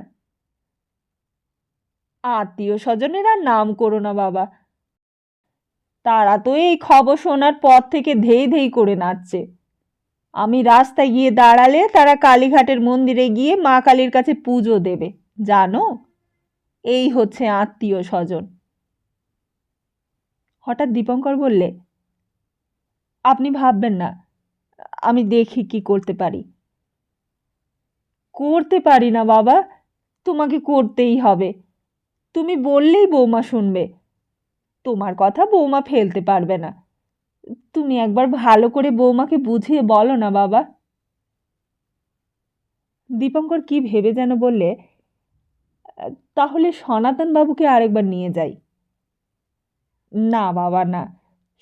আত্মীয় স্বজনের আর নাম করো না বাবা, তারা তো এই খবর শোনার পর থেকে ধেই ধেই করে নাচছে। আমি রাস্তায় গিয়ে দাঁড়ালে তারা কালীঘাটের মন্দিরে গিয়ে মা কালীর কাছে পুজো দেবে, জানো? এই হচ্ছে আত্মীয় স্বজন। হঠাৎ দীপঙ্কর বললে, আপনি ভাববেন না, আমি দেখি কি করতে পারি। করতে পারি না বাবা, তোমাকে করতেই হবে। তুমি বললেই বৌমা শুনবে। তোমার কথা বৌমা ফেলতে পারবে না। তুমি একবার ভালো করে বৌমাকে বুঝিয়ে বলো না বাবা। দীপঙ্কর কি ভেবে যেন বললে, তাহলে সনাতন বাবুকে আরেকবার নিয়ে যাই। না বাবা না,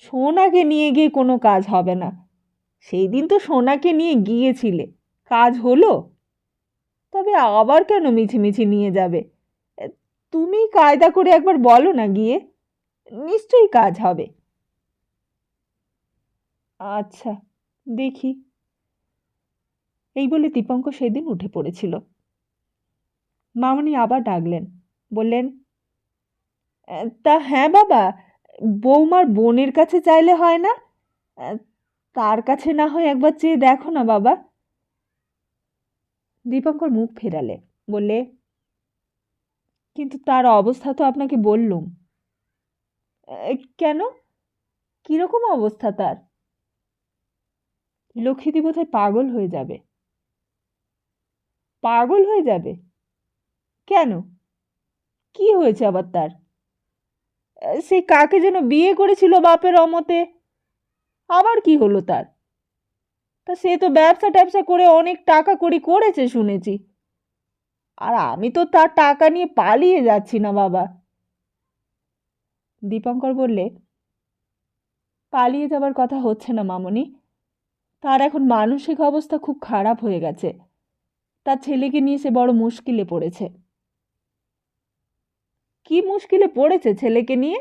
সোনাকে নিয়ে গিয়ে কোনো কাজ হবে না। সেই দিন তো সোনাকে নিয়ে গিয়েছিলে, কাজ হলো। তবে আবার কেন মিছিমিছি নিয়ে যাবে? তুমি কায়দা করে একবার বলো না গিয়ে, নিশ্চয়ই কাজ হবে। আচ্ছা, দেখি। এই বলে দীপঙ্কর সেদিন উঠে পড়েছিল। মামনি আবার ডাকলেন, বললেন, তা হ্যাঁ বাবা, বৌমার বোনের কাছে চাইলে হয় না? তার কাছে না হয় একবার চেয়ে দেখো না বাবা। দীপঙ্কর মুখ ফেরালে, বললে, কিন্তু তার অবস্থা তো আপনাকে বললুম। কেন? কিরকম অবস্থা তার? লক্ষ্মীদি বোধহয় পাগল হয়ে যাবে। পাগল হয়ে যাবে? কেন? কি হয়েছে আবার তার? সে কাকে যেন বিয়ে করেছিল বাপের অমতে, আবার কি হলো তার? তা সে তো ব্যবসা ট্যাবসা করে অনেক টাকা কড়ি করেছে শুনেছি। আর আমি তো তার টাকা নিয়ে পালিয়ে যাচ্ছি না বাবা। দীপঙ্কর বললে, পালিয়ে যাবার কথা হচ্ছে না মামনি। তার এখন মানসিক অবস্থা খুব খারাপ হয়ে গেছে। তার ছেলেকে নিয়ে সে বড় মুশকিলে পড়েছে। কি মুশকিলে পড়েছে ছেলেকে নিয়ে?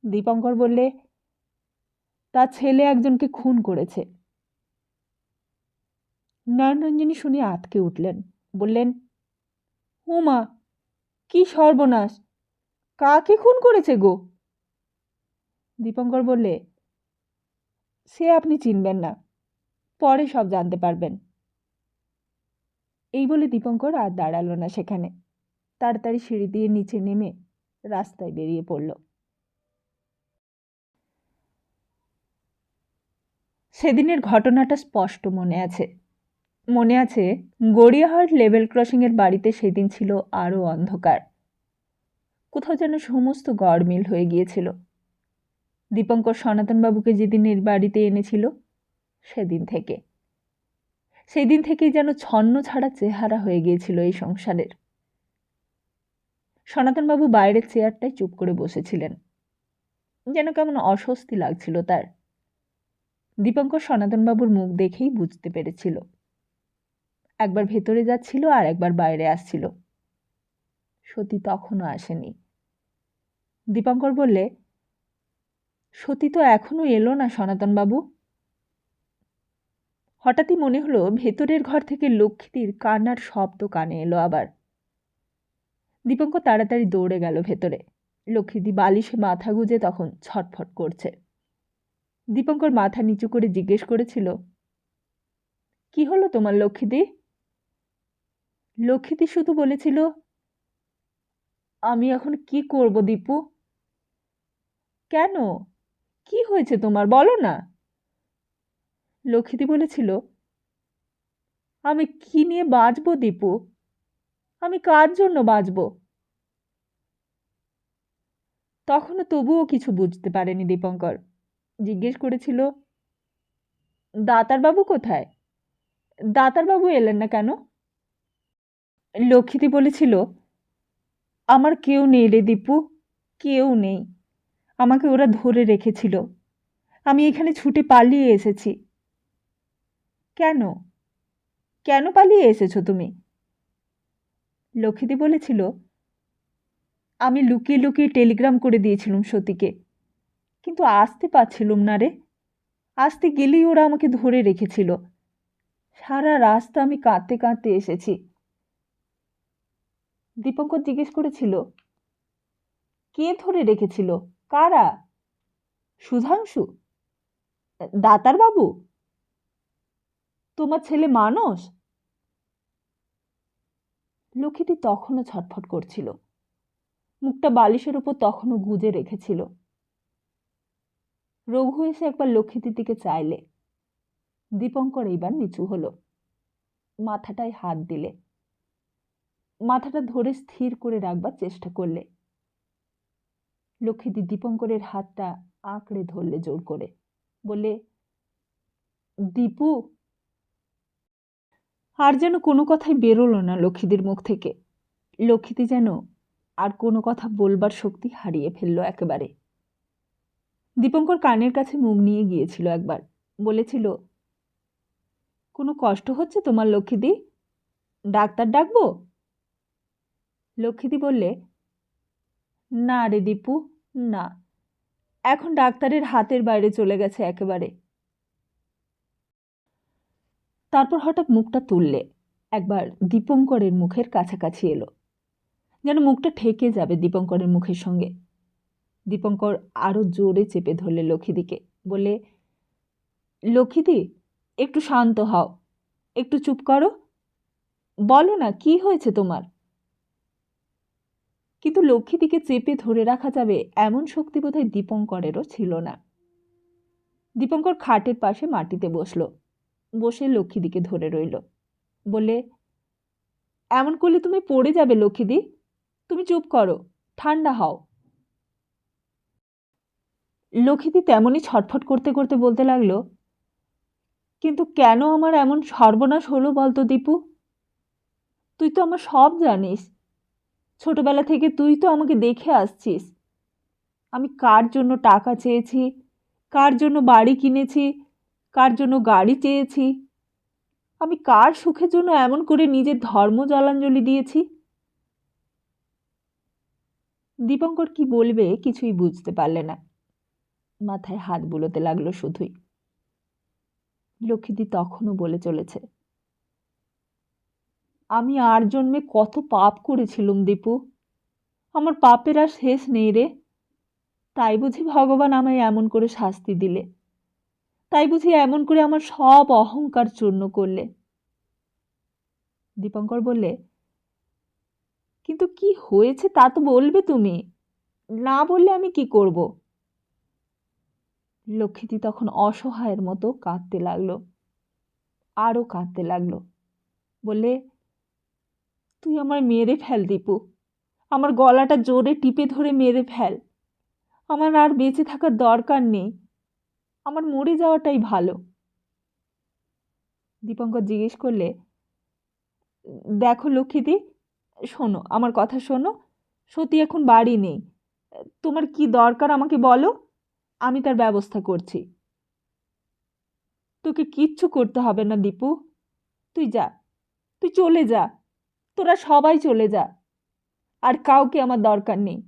দীপঙ্কর বললে, তার ছেলে একজনকে খুন করেছে। নয়নরঞ্জিনী শুনে আঁতকে উঠলেন, বললেন, উমা, কি সর্বনাশ! কাকে খুন করেছে গো? দীপঙ্কর বললে, সে আপনি চিনবেন না, পরে সব জানতে পারবেন। এই বলে দীপঙ্কর আর দাঁড়ালো না সেখানে, তাড়াতাড়ি সিঁড়ি দিয়ে নিচে নেমে রাস্তায় বেরিয়ে পড়ল। সেদিনের ঘটনাটা স্পষ্ট মনে আছে। মনে আছে, গড়িয়াহাট লেভেল ক্রসিংয়ের বাড়িতে সেদিন ছিল আরও অন্ধকার। কোথাও যেন সমস্ত গড়মিল হয়ে গিয়েছিল। দীপঙ্কর সনাতনবাবুকে যেদিনের বাড়িতে এনেছিল, সেদিন থেকেই যেন ছন্ন ছাড়া চেহারা হয়ে গিয়েছিল এই সংসারের। সনাতনবাবু বাইরের চেয়ারটায় চুপ করে বসেছিলেন, যেন কেমন অস্বস্তি লাগছিল তার। দীপঙ্কর সনাতনবাবুর মুখ দেখেই বুঝতে পেরেছিল। একবার ভেতরে যাচ্ছিল আর একবার বাইরে আসছিল। সতী তখনও আসেনি। দীপঙ্কর বললে, সতী তো এখনো এলো না সনাতনবাবু। হঠাৎই মনে হলো ভেতরের ঘর থেকে লক্ষ্মীটির কান্নার শব্দ কানে এলো আবার। দীপঙ্কর তাড়াতাড়ি দৌড়ে গেল ভেতরে। লক্ষ্মীদি বালিশে মাথা গুজে তখন ছটফট করছে। দীপঙ্কর মাথা নিচু করে জিজ্ঞেস করেছিল, কি হলো তোমার লক্ষ্মীদি? লক্ষ্মীদি শুধু বলেছিল, আমি এখন কি করব দীপু? কেন? কি হয়েছে তোমার, বলো না। লক্ষ্মীদি বলেছিল, আমি কি নিয়ে বাঁচবো দীপু? আমি কার জন্য বাঁচব? তখনও তবুও কিছু বুঝতে পারেনি দীপঙ্কর। জিজ্ঞেস করেছিল, দাতারবাবু কোথায়? দাতারবাবু এলেন না কেন? লক্ষ্মীদি বলেছিল, আমার কেউ নেই রে দীপু, কেউ নেই। আমাকে ওরা ধরে রেখেছিল। আমি এখানে ছুটে পালিয়ে এসেছি। কেন? কেন পালিয়ে এসেছো তুমি? লক্ষ্মীদি বলেছিল, আমি লুকিয়ে লুকিয়ে টেলিগ্রাম করে দিয়েছিলুম সতীকে, কিন্তু আসতে পারছিলুম না রে। আসতে গেলেই ওরা আমাকে ধরে রেখেছিল। সারা রাস্তা আমি কাঁদতে কাঁদতে এসেছি। দীপঙ্কর জিজ্ঞেস করেছিল, কে ধরে রেখেছিল? কারা? সুধাংশু? দাতারবাবু? তোমার ছেলে মানস? লক্ষ্মীদি তখনও ছটফট করছিল, মুখটা বালিশের উপর তখনও গুজে রেখেছিল। রঘু এসে একবার লক্ষ্মীদির দিকে চাইলে। দীপঙ্কর এইবার নিচু হলো, মাথাটায় হাত দিলে, মাথাটা ধরে স্থির করে রাখবার চেষ্টা করলে। লক্ষ্মীদি দীপঙ্করের হাতটা আঁকড়ে ধরলে জোর করে, বলে, দীপু। আর যেন কোনো কথাই বেরোলো না লক্ষ্মীদির মুখ থেকে। লক্ষ্মীদি যেন আর কোনো কথা বলবার শক্তি হারিয়ে ফেললো একেবারে। দীপঙ্কর কানের কাছে মুখ নিয়ে গিয়েছিল একবার, বলেছিল, কোনো কষ্ট হচ্ছে তোমার লক্ষ্মীদি? ডাক্তার ডাকবো? লক্ষ্মীদি বললে, না রে দীপু, না, এখন ডাক্তারের হাতের বাইরে চলে গেছে একেবারে। তারপর হঠাৎ মুখটা তুললে, একবার দীপঙ্করের মুখের কাছাকাছি এলো, যেন মুখটা ঠেকে যাবে দীপঙ্করের মুখের সঙ্গে। দীপঙ্কর আরো জোরে চেপে ধরলে লক্ষ্মীদিকে, বলে, লক্ষ্মীদি, একটু শান্ত হও, একটু চুপ করো, বলো না কি হয়েছে তোমার। কিন্তু লক্ষ্মীদিকে চেপে ধরে রাখা যাবে এমন শক্তি বোধহয় দীপঙ্করেরও ছিল না। দীপঙ্কর খাটের পাশে মাটিতে বসল, বসে লক্ষ্মীদিকে ধরে রইল, বলে, এমন করলে তুমি পড়ে যাবে লক্ষ্মীদি, তুমি চুপ করো, ঠান্ডা হও। লক্ষ্মীদি তেমনই ছটফট করতে করতে বলতে লাগলো, কিন্তু কেন আমার এমন সর্বনাশ হলো বলতো দীপু? তুই তো আমার সব জানিস, ছোটবেলা থেকে তুই তো আমাকে দেখে আসছিস। আমি কার জন্য টাকা চেয়েছি, কার জন্য বাড়ি কিনেছি, কার জন্য গাড়ি চেয়েছি, আমি কার সুখের জন্য এমন করে নিজের ধর্ম জলাঞ্জলি দিয়েছি। দীপঙ্কর কি বলবে কিছুই বুঝতে পারলে না, মাথায় হাত বুলোতে লাগলো শুধুই। লক্ষ্মীদি তখনও বলে চলেছে, আমি আর জন্মে কত পাপ করেছিলুম দীপু, আমার পাপের আর শেষ নেই রে। তাই বুঝি ভগবান আমায় এমন করে শাস্তি দিলে, তাই বুঝি এমন করে আমার সব অহংকার চূর্ণ করলে। দীপঙ্কর বললে, কিন্তু কি হয়েছে তা তো বলবে তুমি, না বললে আমি কি করব। লক্ষ্মীদি তখন অসহায়ের মতো কাঁদতে লাগলো, আরো কাঁদতে লাগলো, বলে, তুই আমায় মেরে ফেল দীপু, আমার গলাটা জোরে টিপে ধরে মেরে ফেল, আমার আর বেঁচে থাকার দরকার নেই, আমার মরে যাওয়াটাই ভালো। দীপঙ্কর জিজ্ঞেস করলে, দেখো লক্ষ্মীদি, শোনো, আমার কথা শোনো, সতী এখন বাড়ি নেই, তোমার কি দরকার আমাকে বলো, আমি তার ব্যবস্থা করছি। তোকে কিচ্ছু করতে হবে না দীপু, তুই যা, তুই চলে যা, তোরা সবাই চলে যা, আর কাউকে আমার দরকার নেই,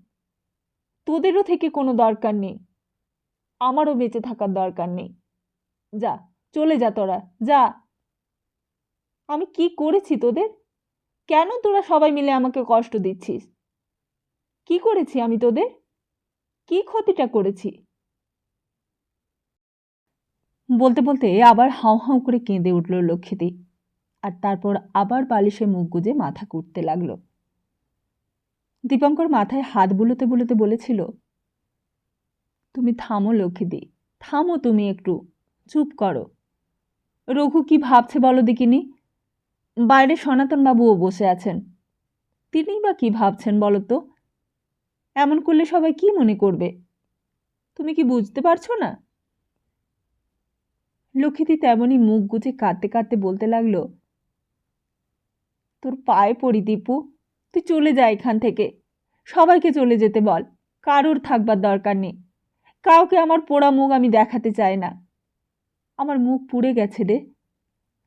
তোদেরও থেকে কোনো দরকার নেই, আমারও বেঁচে থাকার দরকার নেই, যা, চলে যা তোরা, যা। আমি কি করেছি তোদের? কেন তোরা সবাই মিলে আমাকে কষ্ট দিচ্ছিস? কি করেছি আমি তোদের? কি ক্ষতিটা করেছি? বলতে বলতে আবার হাউ হাউ করে কেঁদে উঠল লক্ষ্মীদি, আর তারপর আবার বালিশে মুখ গুজে মাথা কুটতে লাগলো। দীপঙ্কর মাথায় হাত বুলোতে বুলোতে বলেছিল, তুমি থামো লক্ষ্মীদি, থামো, তুমি একটু চুপ করো। রঘু কি ভাবছে বলো দেখিনি? বাইরে সনাতন বাবুও বসে আছেন, তিনিই বা কি ভাবছেন বলো তো? এমন করলে সবাই কি মনে করবে, তুমি কি বুঝতে পারছো না? লক্ষ্মীদি তেমনই মুখ গুজে কাঁদতে কাঁদতে বলতে লাগলো, তোর পায়ে পড়ি দীপু, তুই চলে যা এখান থেকে, সবাইকে চলে যেতে বল, কারোর থাকবার দরকার নেই, কাউকে আমার পোড়া মুখ আমি দেখাতে চাই না। আমার মুখ পুড়ে গেছে রে,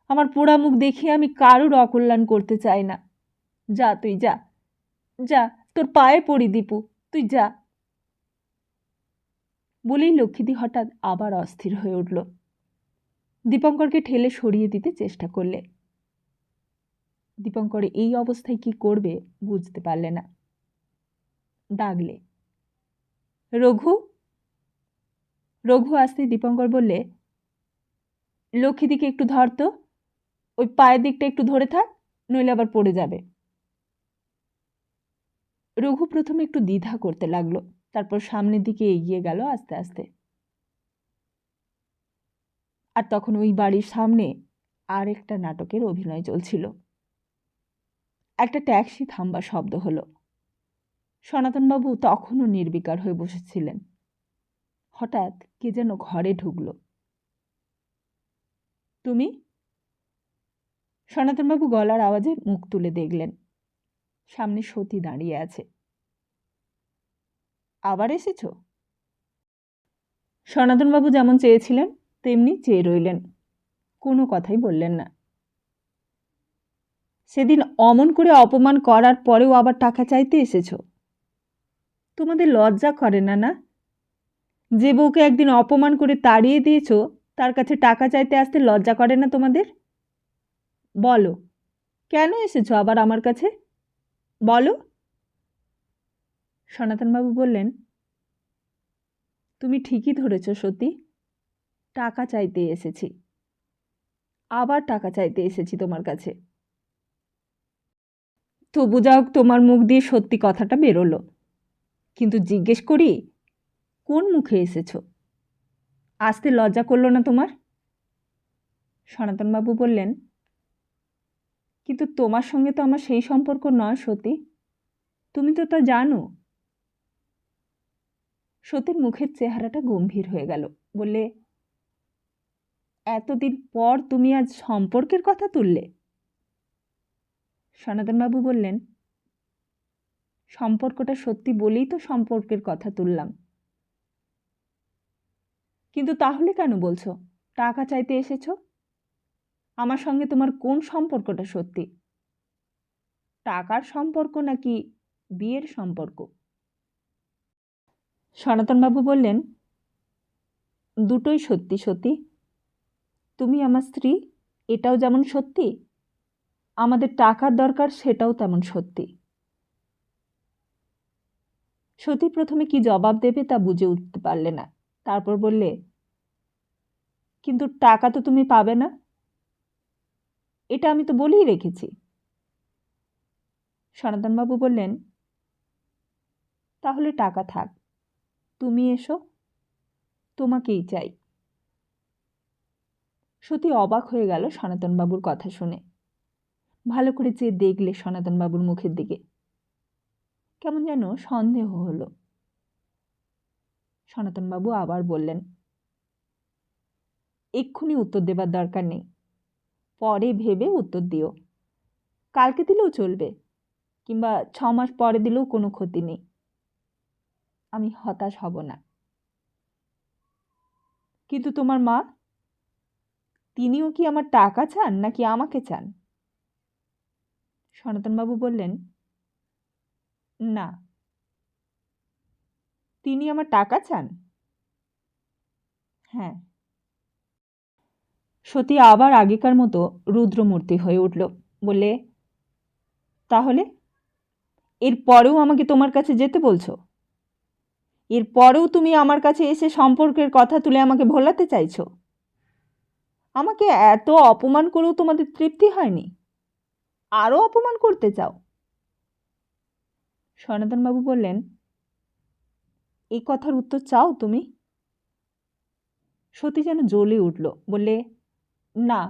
আমার পোড়া মুখ দেখিয়ে আমি কারোর অকল্যাণ করতে চাই না। যা, তুই যা, যা, তোর পায়ে পড়ি দীপু, তুই যা। বলেই লক্ষ্মীদি হঠাৎ আবার অস্থির হয়ে উঠল, দীপঙ্করকে ঠেলে সরিয়ে দিতে চেষ্টা করলে। দীপঙ্কর এই অবস্থায় কি করবে বুঝতে পারলে না। ডাকলে, রঘু। রঘু আসতে দীপঙ্কর বললে, লক্ষ্মীদিকে একটু ধর তো, ওই পায়ের দিকটা একটু ধরে থাক, নইলে আবার পড়ে যাবে। রঘু প্রথমে একটু দ্বিধা করতে লাগলো, তারপর সামনের দিকে এগিয়ে গেল আস্তে আস্তে। আর তখন ওই বাড়ির সামনে আরেকটা নাটকের অভিনয় চলছিল। একটা ট্যাক্সি থামবার শব্দ হলো। সনাতনবাবু তখনও নির্বিকার হয়ে বসেছিলেন। হঠাৎ কে যেন ঘরে ঢুকল। তুমি? সনাতনবাবু গলার আওয়াজে মুখ তুলে দেখলেন সামনে সতী দাঁড়িয়ে আছে। আবার এসেছ? সনাতনবাবু যেমন চেয়েছিলেন তেমনি চেয়ে রইলেন, কোনো কথাই বললেন না। সেদিন অমন করে অপমান করার পরেও আবার টাকা চাইতে এসেছ? তোমাদের লজ্জা করে না? না, যে বউকে একদিন অপমান করে তাড়িয়ে দিয়েছ তার কাছে টাকা চাইতে আসতে লজ্জা করে না তোমাদের? বলো, কেন এসেছো আবার আমার কাছে? বলো। সনাতনবাবু বললেন, তুমি ঠিকই ধরেছ সতী, টাকা চাইতে এসেছি, আবার টাকা চাইতে এসেছি তোমার কাছে। তবু যা হোক তোমার মুখ দিয়ে সত্যি কথাটা বেরোলো, কিন্তু জিজ্ঞেস করি কোন মুখে এসেছো? আসতে লজ্জা করলো না তোমার? সনাতনবাবু বললেন, কিন্তু তোমার সঙ্গে তো আমার সেই সম্পর্ক নয় সতী, তুমি তো তা জানো। সতীর মুখের চেহারাটা গম্ভীর হয়ে গেল। বললে, এতদিন পর তুমি আজ সম্পর্কের কথা তুললে? সনাতনবাবু বললেন, সম্পর্কটা সত্যি বলেই তো সম্পর্কের কথা তুললাম। কিন্তু তাহলে কেন বলছো টাকা চাইতে এসেছো? আমার সঙ্গে তোমার কোন সম্পর্কটা সত্যি? টাকার সম্পর্ক নাকি বিয়ের সম্পর্ক? সনাতনবাবু বললেন, দুটোই সত্যি সত্যি। তুমি আমার স্ত্রী, এটাও যেমন সত্যি, আমাদের টাকার দরকার সেটাও তেমন সত্যি। সতী প্রথমে কি জবাব দেবে তা বুঝে উঠতে পারলে না। তারপর বললে, কিন্তু টাকা তো তুমি পাবে না, এটা আমি তো বলেই রেখেছি। সনাতনবাবু বললেন, তাহলে টাকা থাক, তুমি এসো, তোমাকেই চাই। সতী অবাক হয়ে গেল সনাতনবাবুর কথা শুনে। ভালো করে চেয়ে দেখলে সনাতনবাবুর মুখের দিকে, কেমন যেন সন্দেহ হলো। সনাতনবাবু আবার বললেন, এক্ষুনি উত্তর দেবার দরকার নেই, পরে ভেবে উত্তর দিও। কালকে দিলেও চলবে, কিংবা 6 মাস পরে দিলেও কোনো ক্ষতি নেই, আমি হতাশ হব না। কিন্তু তোমার মা, তিনিও কি আমার টাকা চান নাকি আমাকে চান? সনাতনবাবু বললেন, না, তিনি আমার টাকা চান। হ্যাঁ। সতী আবার আগেকার মতো রুদ্রমূর্তি হয়ে উঠল। বললে, তাহলে এর পরেও আমাকে তোমার কাছে যেতে বলছো? এর পরেও তুমি আমার কাছে এসে সম্পর্কের কথা তুলে আমাকে ভোলাতে চাইছো? আমাকে এত অপমান করেও তোমাদের তৃপ্তি হয়নি, আরও অপমান করতে চাও? সনাতনবাবু বললেন, এই কথার উত্তর চাও তুমি? সতী যেন জ্বলে উঠল। বললে, না,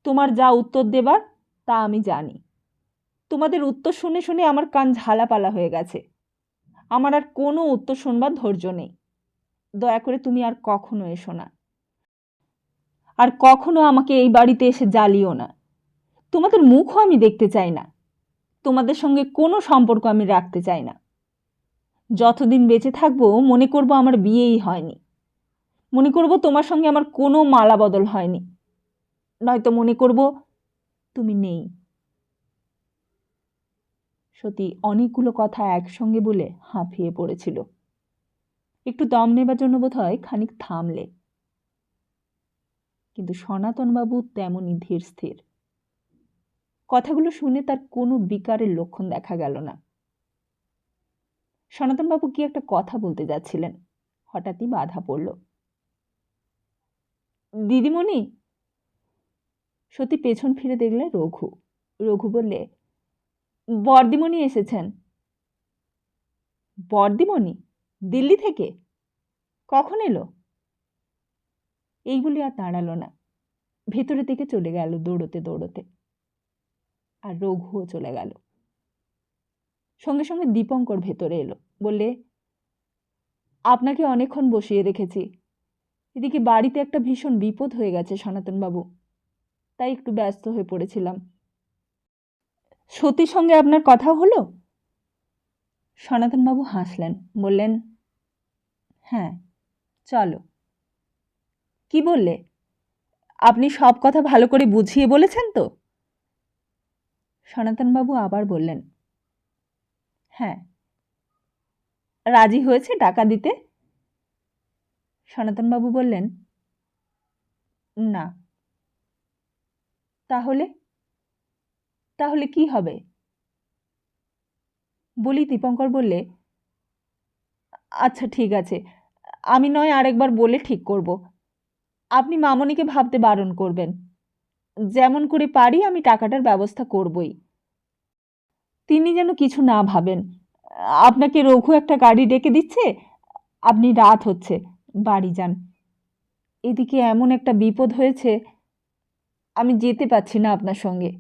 তোমার যা উত্তর দেবার তা আমি জানি। তোমাদের উত্তর শুনে শুনে আমার কান ঝালাপালা হয়ে গেছে। আমার আর কোনো উত্তর শুনবার ধৈর্য নেই। দয়া করে তুমি আর কখনো এসো না, আর কখনো আমাকে এই বাড়িতে এসে জ্বালিও না। তোমাদের মুখও আমি দেখতে চাই না, তোমাদের সঙ্গে কোনো সম্পর্ক আমি রাখতে চাই না। যতদিন বেঁচে থাকবো মনে করব আমার বিয়েই হয়নি, মনে করব তোমার সঙ্গে আমার কোনো মালা বদল হয়নি, নয়তো মনে করব তুমি নেই। সত্যি অনেকগুলো কথা একসঙ্গে বলে হাঁফিয়ে পড়েছিল। একটু দম নেবার জন্য বোধহয় খানিক থামলে, কিন্তু সনাতনবাবু তেমনই ধীর স্থির। কথাগুলো শুনে তার কোনো বিকারের লক্ষণ দেখা গেল না। সনাতনবাবু কি একটা কথা বলতে যাচ্ছিলেন, হঠাৎই বাধা পড়ল। দিদিমণি। সত্যি পেছন ফিরে দেখলে রঘু। রঘু বললে, বর্দিমণি এসেছেন। বর্দিমণি দিল্লি থেকে? কখন এলো? এই বলে আর দাঁড়ালো না, ভেতরের দিকে চলে গেল দৌড়তে দৌড়তে। আর রঘুও চলে গেল। সঙ্গে সঙ্গে দীপঙ্কর ভেতরে এলো, বললে, আপনাকে অনেকক্ষণ বসিয়ে রেখেছি। এদিকে বাড়িতে একটা ভীষণ বিপদ হয়ে গেছে সনাতনবাবু, তাই একটু ব্যস্ত হয়ে পড়েছিলাম। সতীর সঙ্গে আপনার কথা হলো? সনাতনবাবু হাসলেন, বললেন, হ্যাঁ, চলো। কি বললে? আপনি সব কথা ভালো করে বুঝিয়ে বলেছেন তো? সনাতনবাবু আবার বললেন, হ্যাঁ। রাজি হয়েছে টাকা দিতে? সনাতনবাবু বললেন, না। তাহলে? তাহলে কি হবে? বলি দীপঙ্কর বললে, আচ্ছা ঠিক আছে, আমি নয় আরেকবার বলে ঠিক করব। আপনি মামনিকে ভাবতে বারণ করবেন। যেমন করে পারি আমি টাকাটার ব্যবস্থা করবই। তিনি যেন কিছু না ভাবেন। আপনাকে রঘু একটা গাড়ি ডেকে দিচ্ছে, আপনি রাত হচ্ছে, বাড়ি যান। এদিকে এমন একটা বিপদ হয়েছে, আমি যেতে পারছি না আপনার সঙ্গে।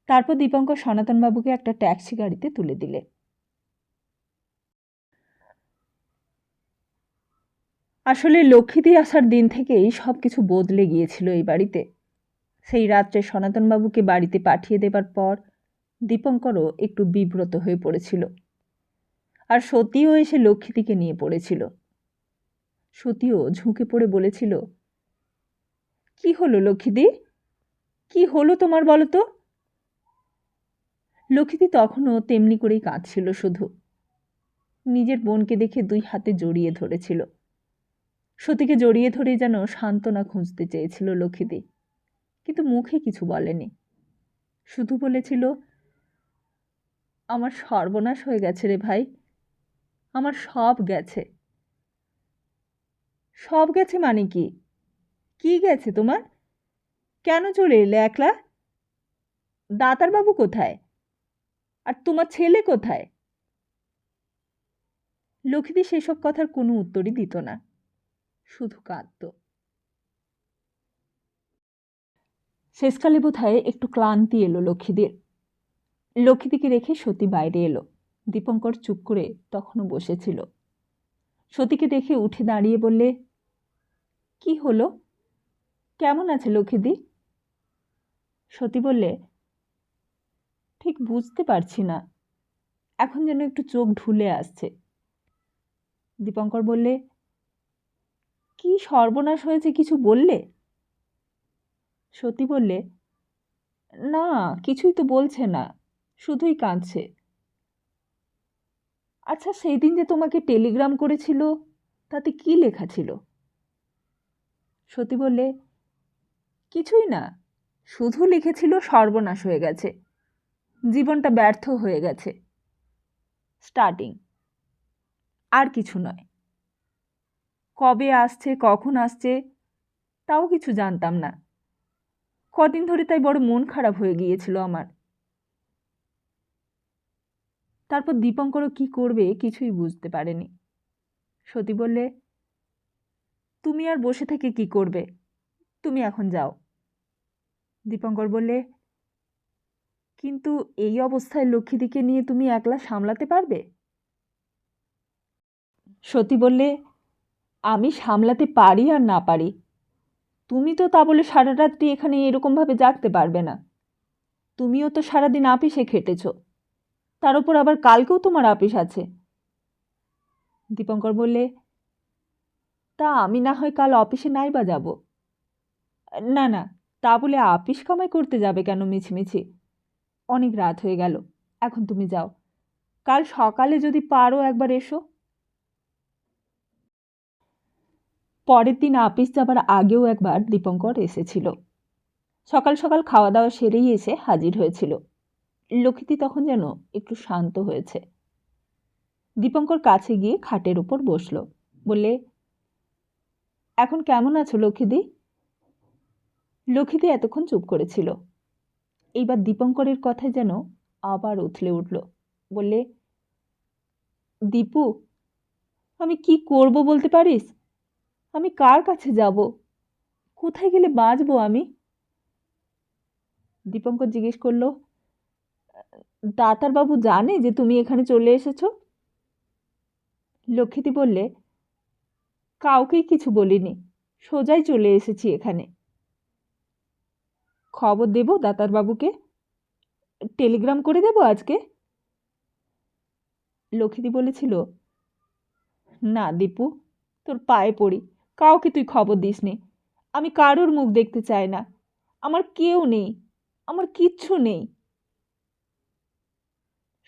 তারপর দীপঙ্কর সনাতনবাবুকে একটা ট্যাক্সি গাড়িতে তুলে দিলে। আসলে লক্ষ্মীদি আসার দিন থেকেই সব কিছু বদলে গিয়েছিল এই বাড়িতে। সেই রাত্রে সনাতনবাবুকে বাড়িতে পাঠিয়ে দেবার পর দীপঙ্করও একটু বিব্রত হয়ে পড়েছিল। আর সতীও এসে লক্ষ্মীদিকে নিয়ে পড়েছিল। সতীও ঝুঁকে পড়ে বলেছিল, কি হলো লক্ষ্মীদি? কি হলো তোমার বলো তো? লক্ষ্মীদি তখনও তেমনি করেই কাঁদছিল শুধু। নিজের বোনকে দেখে দুই হাতে জড়িয়ে ধরেছিল। সতীকে জড়িয়ে ধরে যেন সান্ত্বনা খুঁজতে চেয়েছিল লক্ষ্মীদি, কিন্তু মুখে কিছু বলেনি। শুধু বলেছিল, আমার সর্বনাশ হয়ে গেছে রে ভাই, আমার সব গেছে। সব গেছে মানে কি? কি গেছে তোমার? কেন চলে এলে একলা? দাতারবাবু কোথায়? আর তোমার ছেলে কোথায়? লক্ষ্মীদি সেসব কথার কোনো উত্তরই দিত না, শুধু কাঁদত। শেষকালে বোধহয় একটু ক্লান্তি এলো লক্ষ্মীদের। লক্ষ্মীদিকে রেখে সতী বাইরে এলো। দীপঙ্কর চুপ করে তখনও বসেছিল। সতীকে দেখে উঠে দাঁড়িয়ে বললে, কি হলো? কেমন আছে লক্ষ্মীদি? সতী বললে, ঠিক বুঝতে পারছি না, এখন যেন একটু চোখ ঢুলে আসছে। দীপঙ্কর বললে, কি সর্বনাশ হয়েছে কিছু বললে? সতী বললে, না, কিছুই তো বলছে না, শুধুই কাঁদছে। আচ্ছা, সেই দিন যে তোমাকে টেলিগ্রাম করেছিল, তাতে কি লেখা ছিল? সতী বললে, কিছুই না, শুধু লিখেছিল সর্বনাশ হয়ে গেছে, জীবনটা ব্যর্থ হয়ে গেছে, স্টার্টিং, আর কিছু নয়। কবে আসছে, কখন আসছে, তাও কিছু জানতাম না। কদিন ধরে তাই বড় মন খারাপ হয়ে গিয়েছিল আমার। তারপর দীপঙ্করও কি করবে কিছুই বুঝতে পারেনি। সতী বললে, তুমি আর বসে থেকে কি করবে, তুমি এখন যাও। দীপঙ্কর বললে, কিন্তু এই অবস্থায় লক্ষ্মীদিকে নিয়ে তুমি একলা সামলাতে পারবে? সতী বললে, আমি সামলাতে পারি আর না পারি, তুমি তো তা বলে সারা রাত্রি এখানে এরকমভাবে জাগতে পারবে না। তুমিও তো সারাদিন আপিসে খেটেছ, তার উপর আবার কালকেও তোমার আপিস আছে। দীপঙ্কর বললে, তা আমি না হয় কাল অফিসে নাই বা যাব। না না, তা বলে আপিস কামাই করতে যাবে কেন মিছিমিছি? অনেক রাত হয়ে গেল, এখন তুমি যাও। কাল সকালে যদি পারো একবার এসো। পরের দিন আপিস যাবার আগেও একবার দীপঙ্কর এসেছিল। সকাল সকাল খাওয়া দাওয়া সেরেই এসে হাজির হয়েছিল। লক্ষ্মীটি তখন যেন একটু শান্ত হয়েছে। দীপঙ্কর কাছে গিয়ে খাটের উপর বসল, বললে, এখন কেমন আছো লক্ষ্মীদি? লক্ষ্মীদি এতক্ষণ চুপ করেছিল। এইবার দীপঙ্করের কথায় যেন আবার উথলে উঠল, বললে, দীপু, আমি কি করব বলতে পারিস? আমি কার কাছে যাব? কোথায় গেলে বাঁচবো আমি? দীপঙ্কর জিজ্ঞেস করলো, দাতারবাবু জানে যে তুমি এখানে চলে এসেছো? লক্ষ্মীটি বললে, কাউকেই কিছু বলিনি, সোজাই চলে এসেছি এখানে। খবর দেব দাতারবাবুকে? টেলিগ্রাম করে দেব আজকে? লক্ষ্মীটি বলেছিল, না দীপু, তোর পায়ে পড়ি, কাউকে তুই খবর দিসনি। আমি কারোর মুখ দেখতে চাই না। আমার কেউ নেই, আমার কিচ্ছু নেই।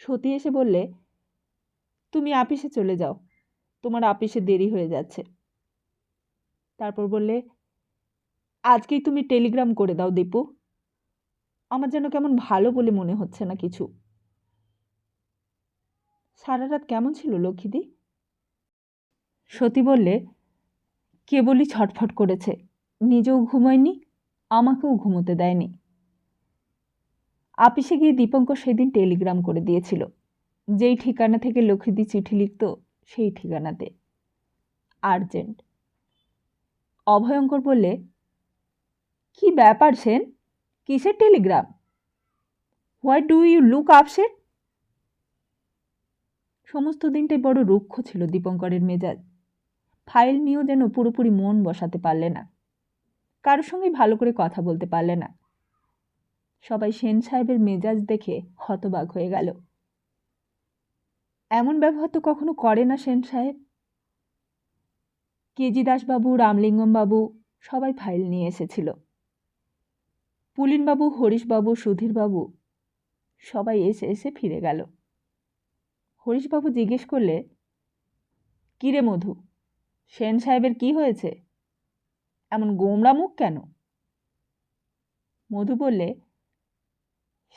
সতী এসে বললে, তুমি আপিসে চলে যাও, তোমার আপিসে দেরি হয়ে যাচ্ছে। তারপর বললে, আজকেই তুমি টেলিগ্রাম করে দাও দীপু, আমার যেন কেমন ভালো বলে মনে হচ্ছে না কিছু। সারা রাত কেমন ছিল লক্ষ্মীদি? সতী বললে, কেবলই ছটফট করেছে, নিজেও ঘুমায়নি, আমাকেও ঘুমোতে দেয়নি। আপিসে গিয়ে দীপঙ্কর সেদিন টেলিগ্রাম করে দিয়েছিল, যেই ঠিকানা থেকে লক্ষ্মীদি চিঠি লিখত সেই ঠিকানাতে, আর্জেন্ট। অভয়ঙ্কর বললে, কি ব্যাপার সেন, কিসের telegram? Why do you look upset? সমস্ত দিনটাই বড় রুক্ষ ছিল দীপঙ্করের মেজাজ। ফাইল নিয়েও যেন পুরোপুরি মন বসাতে পারলে না, কারোর সঙ্গেই ভালো করে কথা বলতে পারলে না। সবাই সেন সাহেবের মেজাজ দেখে হতবাক হয়ে গেল। এমন ব্যবহার তো কখনো করে না সেন সাহেব। কেজি দাসবাবু, রামলিঙ্গম বাবু সবাই ফাইল নিয়ে এসেছিল। পুলিনবাবু, হরিশবাবু, সুধীরবাবু সবাই এসে এসে ফিরে গেল। হরিশবাবু জিজ্ঞেস করলে, কিরে মধু, সেন সাহেবের কি হয়েছে? এমন গোমড়া মুখ কেন? মধু বললে,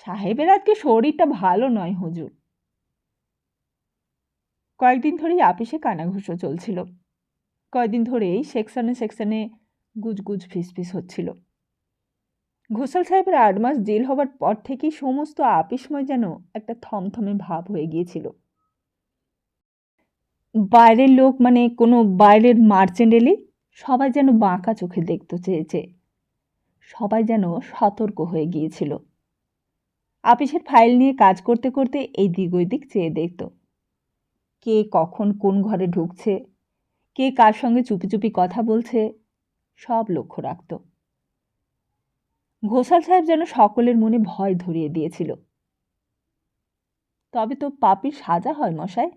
সাহেবের আজকে শরীরটা ভালো নয় হুজুর। কয়েকদিন ধরেই আপিসে কানাঘুষো চলছিল। কয়েকদিন ধরেই সেকশনে সেকশনে গুজগুজ ফিসফিস হচ্ছিল। ঘোষাল সাহেবের 8 মাস জেল হবার পর থেকেই সমস্ত আপিসময় যেন একটা থমথমে ভাব হয়ে গিয়েছিল। বাইরের লোক, মানে কোনো বাইরের মার্চেন্ট এলি সবাই যেন বাঁকা চোখে দেখতে চেয়েছে, সবাই যেন সতর্ক হয়ে গিয়েছিল। আপিসের ফাইল নিয়ে কাজ করতে করতে এই দিক ওই দিক চেয়ে দেখত, কে কখন কোন ঘরে ঢুকছে, কে কার সঙ্গে চুপি চুপি কথা বলছে, সব লক্ষ্য রাখত। ঘোষাল সাহেব যেন সকলের মনে ভয় ধরিয়ে দিয়েছিল। তবে তো পাপীর সাজা হয় মশাই।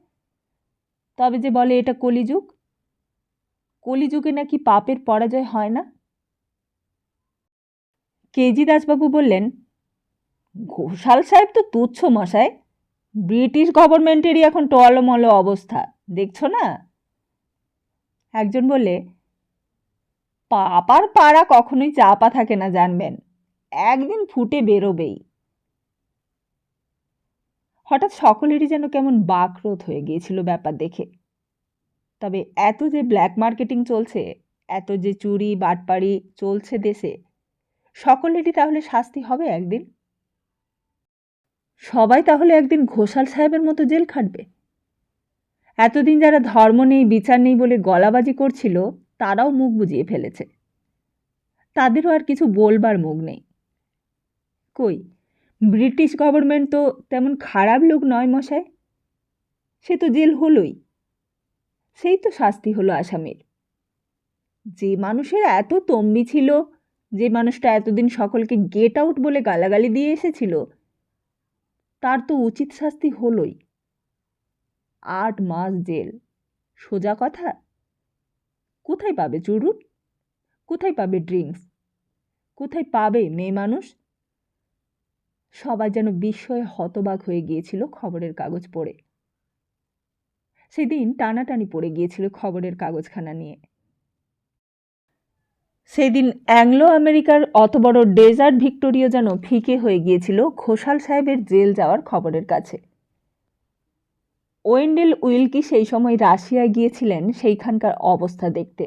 তবে যে বলে এটা কলিযুগ, কলিযুগে নাকি পাপের পরাজয় হয় না। কেজি দাসবাবু বললেন, ঘোষাল সাহেব তো তুচ্ছ মশাই, ব্রিটিশ গভর্নমেন্টেরই এখন টলমল অবস্থা, দেখছো না? একজন বললে, পাপার পাড়া কখনোই চাপা থাকে না জানবেন, একদিন ফুটে বেরোবেই। হঠাৎ সকলেরই যেন কেমন বাকরোধ হয়ে গিয়েছিল ব্যাপার দেখে। তবে এত যে ব্ল্যাক মার্কেটিং চলছে, এত যে চুরি বাটপাড়ি চলছে দেশে, সকলেরই তাহলে শাস্তি হবে একদিন। সবাই তাহলে একদিন ঘোষাল সাহেবের মতো জেল খাটবে। এতদিন যারা ধর্ম নেই বিচার নেই বলে গলাবাজি করছিল, তারাও মুখ বুজিয়ে ফেলেছে, তাদেরও আর কিছু বলবার মুখ নেই। কই, ব্রিটিশ গভর্নমেন্ট তো তেমন খারাপ লোক নয় মশাই, সে তো জেল হলোই, সেই তো শাস্তি হলো আসামির। যে মানুষের এত তম্বি ছিল, যে মানুষটা এতদিন সকলকে গেট আউট বলে গালাগালি দিয়ে এসেছিল, তার তো উচিত শাস্তি হলোই। 8 মাস জেল, সোজা কথা? কোথায় পাবে চুরুট, কোথায় পাবে ড্রিঙ্কস, কোথায় পাবে মেয়ে মানুষ? সবাই যেন বিস্ময়ে হতবাক হয়ে গিয়েছিল খবরের কাগজ পড়ে। সেদিন টানাটানি পড়ে গিয়েছিল খবরের কাগজখানা নিয়ে। সেদিন অ্যাংলো আমেরিকার অত বড় ডেজার্ট ভিক্টোরিয়া যেন ফিকে হয়ে গিয়েছিল ঘোষাল সাহেবের জেল যাওয়ার খবরের কাছে। ওয়েন্ডেল উইলকি সেই সময় রাশিয়ায় গিয়েছিলেন সেইখানকার অবস্থা দেখতে।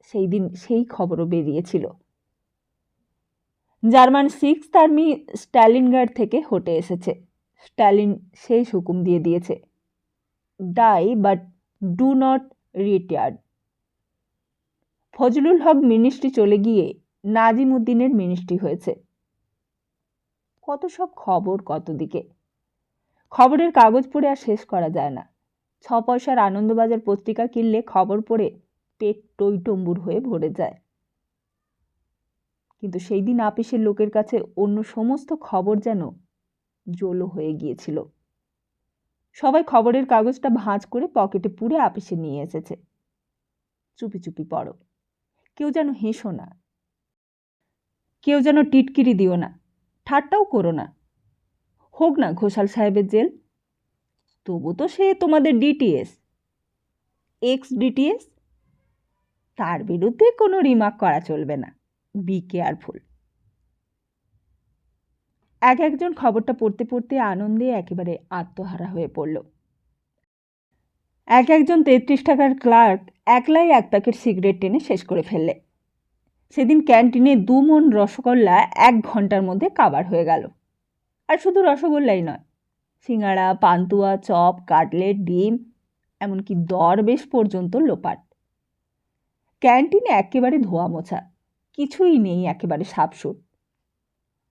সেই দিন সেই খবরও বেরিয়েছিল। জার্মান 6th আর্মি স্ট্যালিনগ্রাড থেকে হটে এসেছে, স্ট্যালিন শেষ হুকুম দিয়ে দিয়েছে, die but do not retired. Fazlul Haq ministry চলে গিয়ে নাজিম উদ্দিনের মিনিস্ট্রি হয়েছে। কত সব খবর কত দিকে, খবরের কাগজ পড়ে আর শেষ করা যায় না। 6 পয়সার আনন্দবাজার পত্রিকা কিনলে খবর পড়ে পেট টইটম্বুর হয়ে ভরে যায়। কিন্তু সেই দিন আপিসের লোকের কাছে অন্য সমস্ত খবর যেন জলো হয়ে গিয়েছিল। সবাই খবরের কাগজটা ভাঁজ করে পকেটে পুরে আপিসে নিয়ে এসেছে। চুপি চুপি পড়ো, কেউ যেন হেসো না, কেউ যেন টিটকিরি দিও না, ঠাট্টাও করো না। হোক না ঘোষাল সাহেবের জেল, তবু তো সে তোমাদের ডিটিএস, এক্স ডিটিএস, তার বিরুদ্ধে কোনো রিমার্ক করা চলবে না। Be careful. একজন খবরটা পড়তে পড়তে আনন্দে একেবারে আত্মহারা হয়ে পড়ল। একজন 33 টাকার ক্লার্ক একলাই 1 প্যাকেট সিগারেট টেনে শেষ করে ফেললে। সেদিন ক্যান্টিনে 2 মণ রসগোল্লা 1 ঘন্টার মধ্যে কাবার হয়ে গেল। আর শুধু রসগোল্লাই নয়, সিঙ্গাড়া, পান্তুয়া, চপ, কাটলেট, ডিম, এমনকি দরবেশ পর্যন্ত লোপাট। ক্যান্টিনে একেবারে ধোয়া মোছা, কিছুই নেই, একেবারে সাপসুট।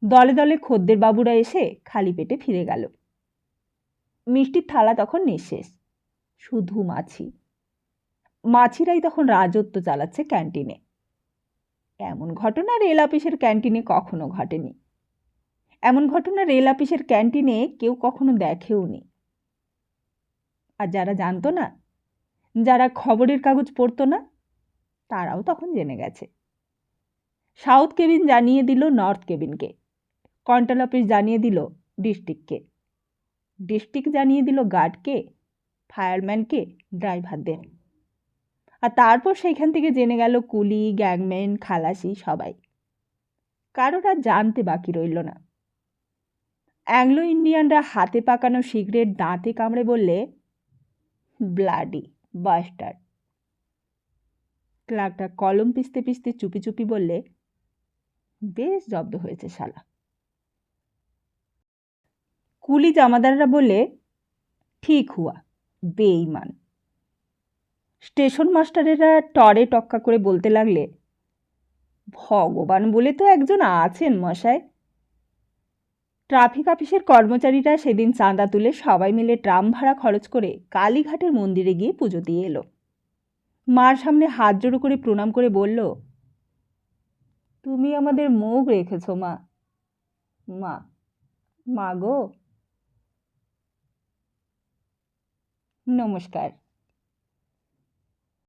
দলে দলে খদ্দের বাবুরা এসে খালি পেটে ফিরে গেল। মিষ্টির থালা তখন নিঃশেষ, শুধু মাছি। মাছিরাই তখন রাজত্ব চালাচ্ছে ক্যান্টিনে। এমন ঘটনা রেল অফিসের ক্যান্টিনে কখনো ঘটেনি। এমন ঘটনা রেল অফিসের ক্যান্টিনে কেউ কখনো দেখেওনি। আর যারা জানতো না, যারা খবরের কাগজ পড়তো না, তারাও তখন জেনে গেছে। সাউথ কেবিন জানিয়ে দিল নর্থ কেবিনকে, কন্ট্রোল অফিস জানিয়ে দিল ডিস্ট্রিক্টকে, ডিস্ট্রিক্ট জানিয়ে দিল গার্ডকে, ফায়ারম্যানকে, ড্রাইভারদের। আর তারপর সেইখান থেকে জেনে গেল কুলি, গ্যাংম্যান, খালাসি, সবাই। কারোর আর জানতে বাকি রইল না। অ্যাংলো ইন্ডিয়ানরা হাতে পাকানো সিগারেট দাঁতে কামড়ে বললে, ব্লাডি বাস্টার্ড। ক্লার্কটা কলম পিষতে পিষতে চুপি চুপি বললে, বেশ জব্দ হয়েছে শালা। কুলি জামাদাররা বললে, ঠিক হুয়া, বেঈমান। স্টেশন মাস্টারেরা টরে টক্কা করে বলতে লাগলে, ভগবান বলে তো একজন আছেন মশাই। ট্রাফিক অফিসের কর্মচারীরা সেদিন চাঁদা তুলে সবাই মিলে ট্রাম ভাড়া খরচ করে কালীঘাটের মন্দিরে গিয়ে পুজো দিয়ে এলো। মার সামনে হাত জোড়ো করে প্রণাম করে বলল, তুমি আমাদের মুখ রেখেছ মা, মা, মা গো। নমস্কার।